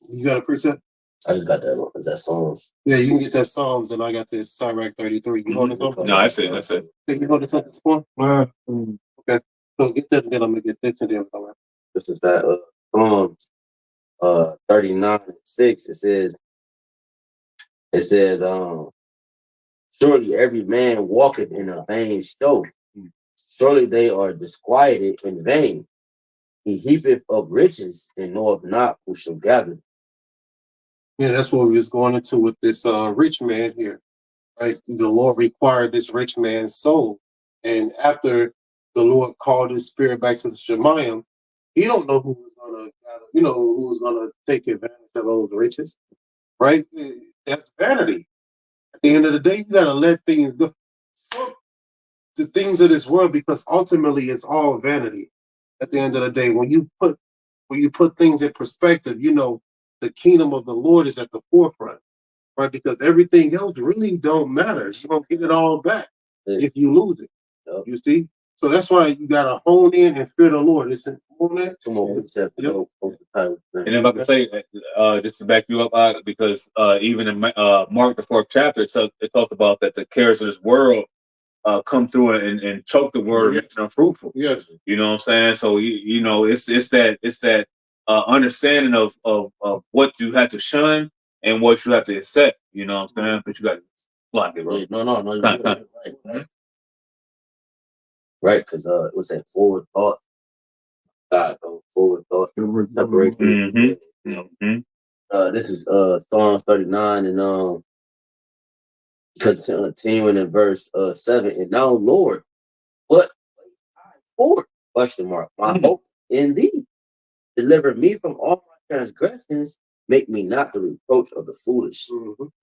You got a preset? I just got that Psalms. Yeah, you can get that Psalms, and I got this Sirach 33. You want it? No, that's it. You want it at this point? Okay. So get that, and then I'm gonna get this, and then all right. This is that Psalms 39:6. It says, surely every man walketh in a vain show. Surely they are disquieted in vain. He heapeth up riches and knoweth not who shall gather. Yeah, that's what we was going into with this rich man here. Right? The Lord required this rich man's soul. And after the Lord called his spirit back to the Shemayim, he don't know who was gonna who was gonna take advantage of those riches. Right? That's vanity. At the end of the day, you gotta let things go. Fuck the things of this world, because ultimately it's all vanity. At the end of the day, when you put things in perspective, the kingdom of the Lord is at the forefront, right? Because everything else really don't matter. You don't get it all back if you lose it. You see? So that's why you gotta hone in and fear the Lord. It's important. And if I could say, just to back you up, because even in Mark the 4th chapter, it talks about that the cares of this world come through and choke the word and unfruitful. Yes. You know what I'm saying? So it's that understanding of what you have to shun and what you have to accept. You know what I'm saying? But you got to block it, bro. No. Right, because it was that forward thought. God, forward thought. Separate. This is Psalms 39 and continuing in verse 7. And now, Lord, what for? Question mark. My hope in thee. Deliver me from all my transgressions. Make me not the reproach of the foolish.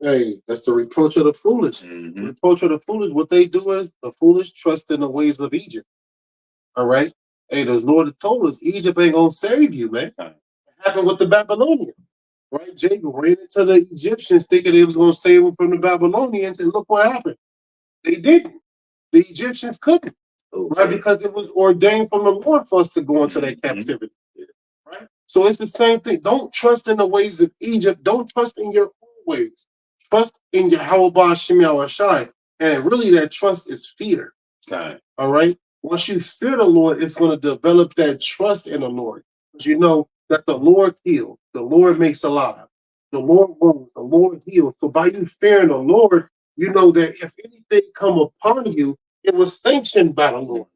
Hey, that's the reproach of the foolish. Reproach of the foolish. What they do is the foolish trust in the ways of Egypt. All right. Hey, the Lord told us Egypt ain't gonna save you, man. It happened with the Babylonians. Right? Jacob ran into the Egyptians thinking they was gonna save them from the Babylonians, and look what happened. They didn't. The Egyptians couldn't. Right? Because it was ordained from the Lord for us to go into that captivity. Right? So it's the same thing. Don't trust in the ways of Egypt. Don't trust in your own ways. Trust in Yahawashi. And really that trust is fear. All right? Once you fear the Lord, it's going to develop that trust in the Lord. Because you know that the Lord heals, the Lord makes alive, the Lord wounds, the Lord heals. So by you fearing the Lord, you know that if anything come upon you, it was sanctioned by the Lord.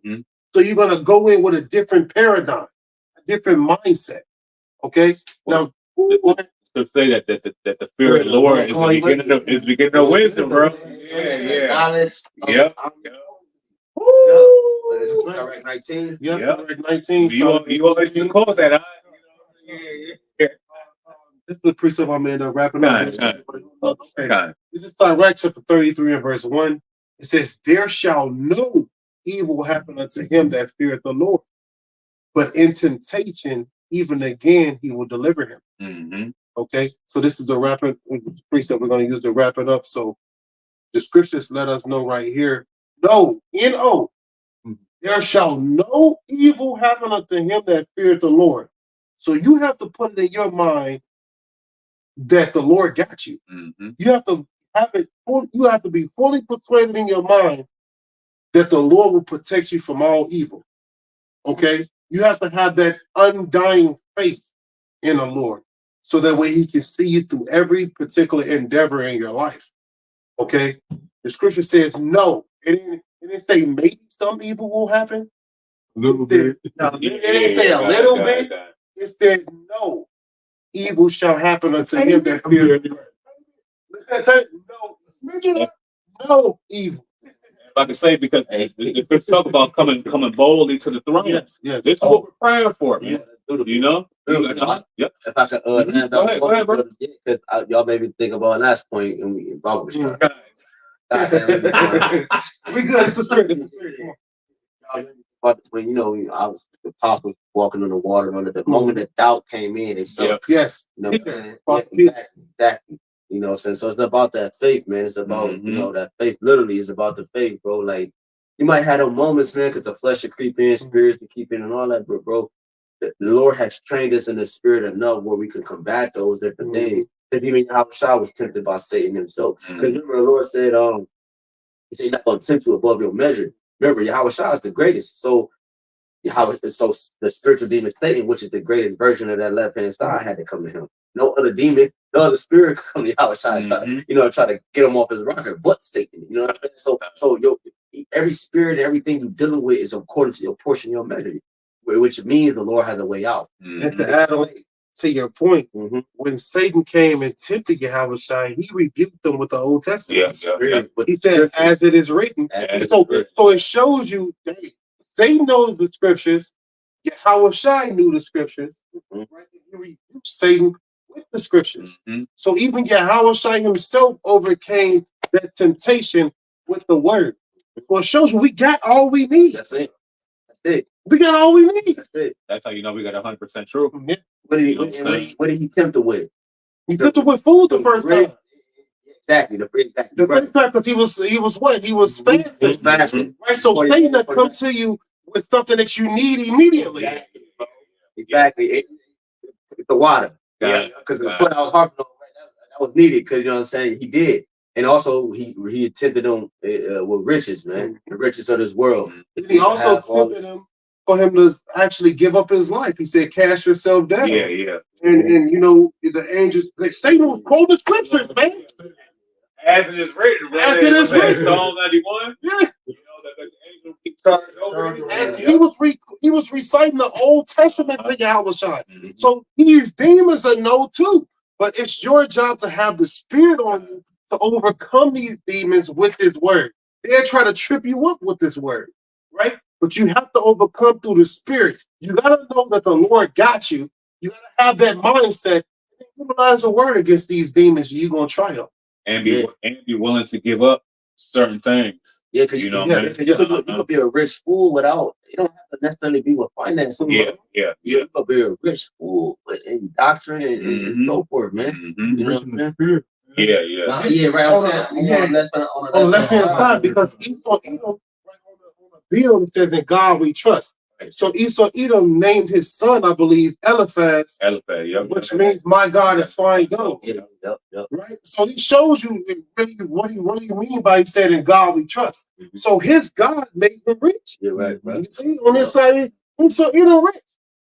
So you're going to go in with a different paradigm, a different mindset. Okay? Now, to say that the fear of the Lord is the beginning of wisdom, bro. Yeah. Knowledge. Yep. Direct 19. Direct 19. You always just call that. This is the precept I'm in wrapping up. Okay. This is Sirach chapter 33 and verse 1. It says, there shall no evil happen unto him that feareth the Lord, but in temptation, even again, he will deliver him. Okay, so this is the wrapping precept we're going to use to wrap it up. So the scriptures let us know right here, no, N-O, there shall no evil happen unto him that feareth the Lord. So you have to put it in your mind that the Lord got you. You have to have it. You have to be fully persuaded in your mind that the Lord will protect you from all evil. Okay, you have to have that undying faith in the Lord, so that way He can see you through every particular endeavor in your life. Okay, the scripture says no. It didn't say maybe some evil will happen. A little bit. No, it didn't say a little bit. It said no. Evil shall happen unto him that feareth the Lord. No evil. If I can say, because if talk about coming boldly to the throne, yes. This is what we're praying for, man. You know? Yep. If I could go ahead, bro. Because y'all made me think about last point and we involved with We good. It's the spirit. But when I was the apostles walking on the water, and the moment that doubt came in, and so yes, exactly. So it's about that faith, man. It's about that faith. Literally, is about the faith, bro. Like you might have those moments, man, because the flesh will creep in, spirits to keep in, and all that, but bro, the Lord has trained us in the spirit enough where we can combat those different things. Because even Yahawashi was tempted by Satan himself. Because remember, the Lord said, He said, not going to tempt you above your measure. Remember, Yahawashi is the greatest. So the spiritual demon Satan, which is the greatest version of that left-hand side, had to come to him. No other demon, no other spirit could come to Yahawashi, try to get him off his rocker, but Satan. You know what I'm saying? So every spirit and everything you're dealing with is according to your portion, your measure, which means the Lord has a way out. And to add on to your point, when Satan came and tempted Yahawashi, he rebuked them with the Old Testament. But he said, as it is written. So it shows you that Satan knows the scriptures, Yahawashi knew the scriptures, right? He rebuked Satan with the scriptures. So even Yahawashi himself overcame that temptation with the word. So it shows you we got all we need. That's it. We got all we need. That's it. That's how you know we got 100% true. What did he tempt her with? He tempted with food the first time. Exactly. The first time, because he was what? He was fasting. Right. So Satan will come to you with something that you need immediately. Exactly. The water. Because what I was harping on, that was needed. Because you know what I'm saying. He did. And also, he tempted them with riches, man. The riches of this world. He also tempted him for him to actually give up his life. He said, cast yourself down. And the angels, Satan was quoting the scriptures, man. As it is written, As it is written. Psalm 91. Yeah. And he was reciting the Old Testament to Yahawashi. So these demons are no too. But it's your job to have the spirit on you to overcome these demons with his word. They're trying to trip you up with this word, right? But you have to overcome through the spirit. You gotta know that the Lord got you. You gotta have that mindset. Utilize the word against these demons, you're gonna triumph. And be willing to give up certain things. Yeah, because you know, you could be a rich fool without, you don't have to necessarily be with finance. Yeah. You could be a rich fool in doctrine and so forth, man. You know what I'm saying? Yeah. Right. I'm saying on the left hand side, because Esau Edom, right on the bill, it says, "In God we trust." So Esau Edom named his son, I believe, Eliphaz, which means "my God is fine gold." Right. So he shows you really what do you mean by he said, "In God we trust." So his God made him rich. You're right, bro. You see, on this side, Esau Edom rich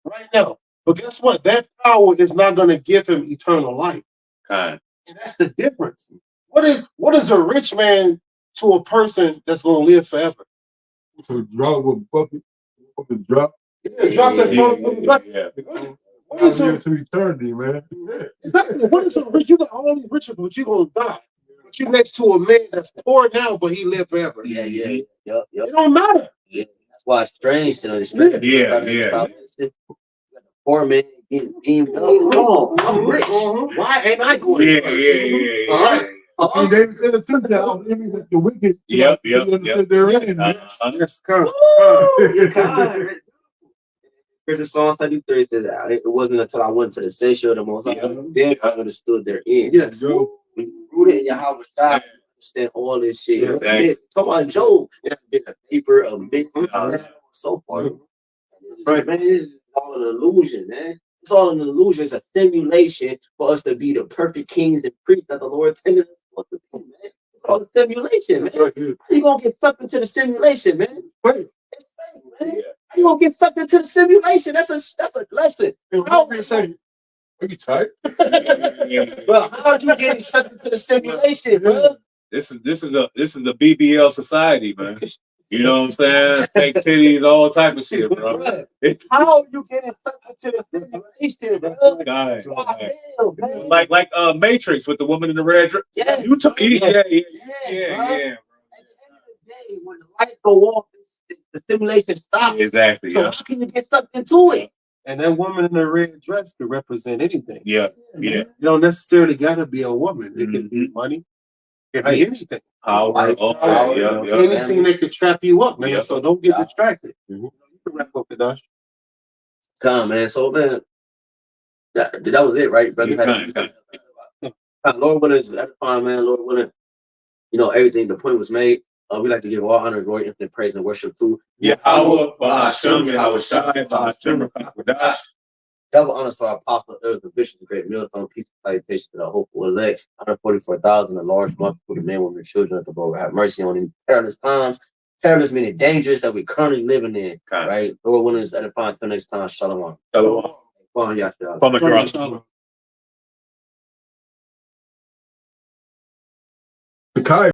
right now. But guess what? That power is not going to give him eternal life. And that's the difference. What is a rich man to a person that's going to live forever? So drop with bucket, drop. Yeah, drop that phone from the bucket. What is to eternity, man? Exactly. What is a rich? You got all these riches, but you're going to die. But you're next to a man that's poor now, but he lived forever. Yep. It don't matter. Yeah. That's why it's strange to know. Yeah. Poor man getting beamed up. Oh, I'm rich. Why ain't I going? Yeah. And they said it too, that the wicked, Yep. they're in. Yes, come. Here's the Psalm 33 says, "It wasn't until I went to the sanctuary of the Most High, then I understood their end." Yes. When you rooted in Yahawashi, understand all this shit. Yeah. Talk about Job. It's been a paper, a bit, so far. Right, man, it's all an illusion, man. It's all an illusion. It's a simulation for us to be the perfect kings and priests that the Lord intended us to be, man. It's all a simulation, man. How you gonna get sucked into the simulation, man? It's fake, man. How you gonna get sucked into the simulation? That's a lesson. How you say? Are you tight? Well, how are you getting sucked into the simulation, bro? This is the BBL society, man. You know what I'm saying? Fake titties, all type of shit, bro. How are you getting sucked into the simulation, bro? God. Damn, Like Matrix with the woman in the red dress. Yes. You talk, yeah. Bro. At the end of the day, when the lights go off, the simulation stops. Exactly. So how can you get sucked into it? And that woman in the red dress could represent anything. Yeah. You don't necessarily gotta be a woman. It could be money. It could be anything. Power. Anything that could trap you up, man. So don't get distracted. You can wrap up the dash. Come, man. So, man, that was it, right, brother? Lord willing, that's fine, man. Lord willing, everything. The point was made. We like to give all honor, glory, infinite praise, and worship to YAHAWAH, BAHASHAM, YAHAWASHI, BAHASHAM, HAQADASH. Double honors to our apostle, elders, and bishops, great millstone, peace and salutation to the hopeful elect, 144,000, a large multitude of men, women, and children of the Lord. Have mercy on these perilous times. Perilous meaning dangerous that we're currently living in. Right? Lord willing, is edifying until next time. Shalom. Shalom. Shalom.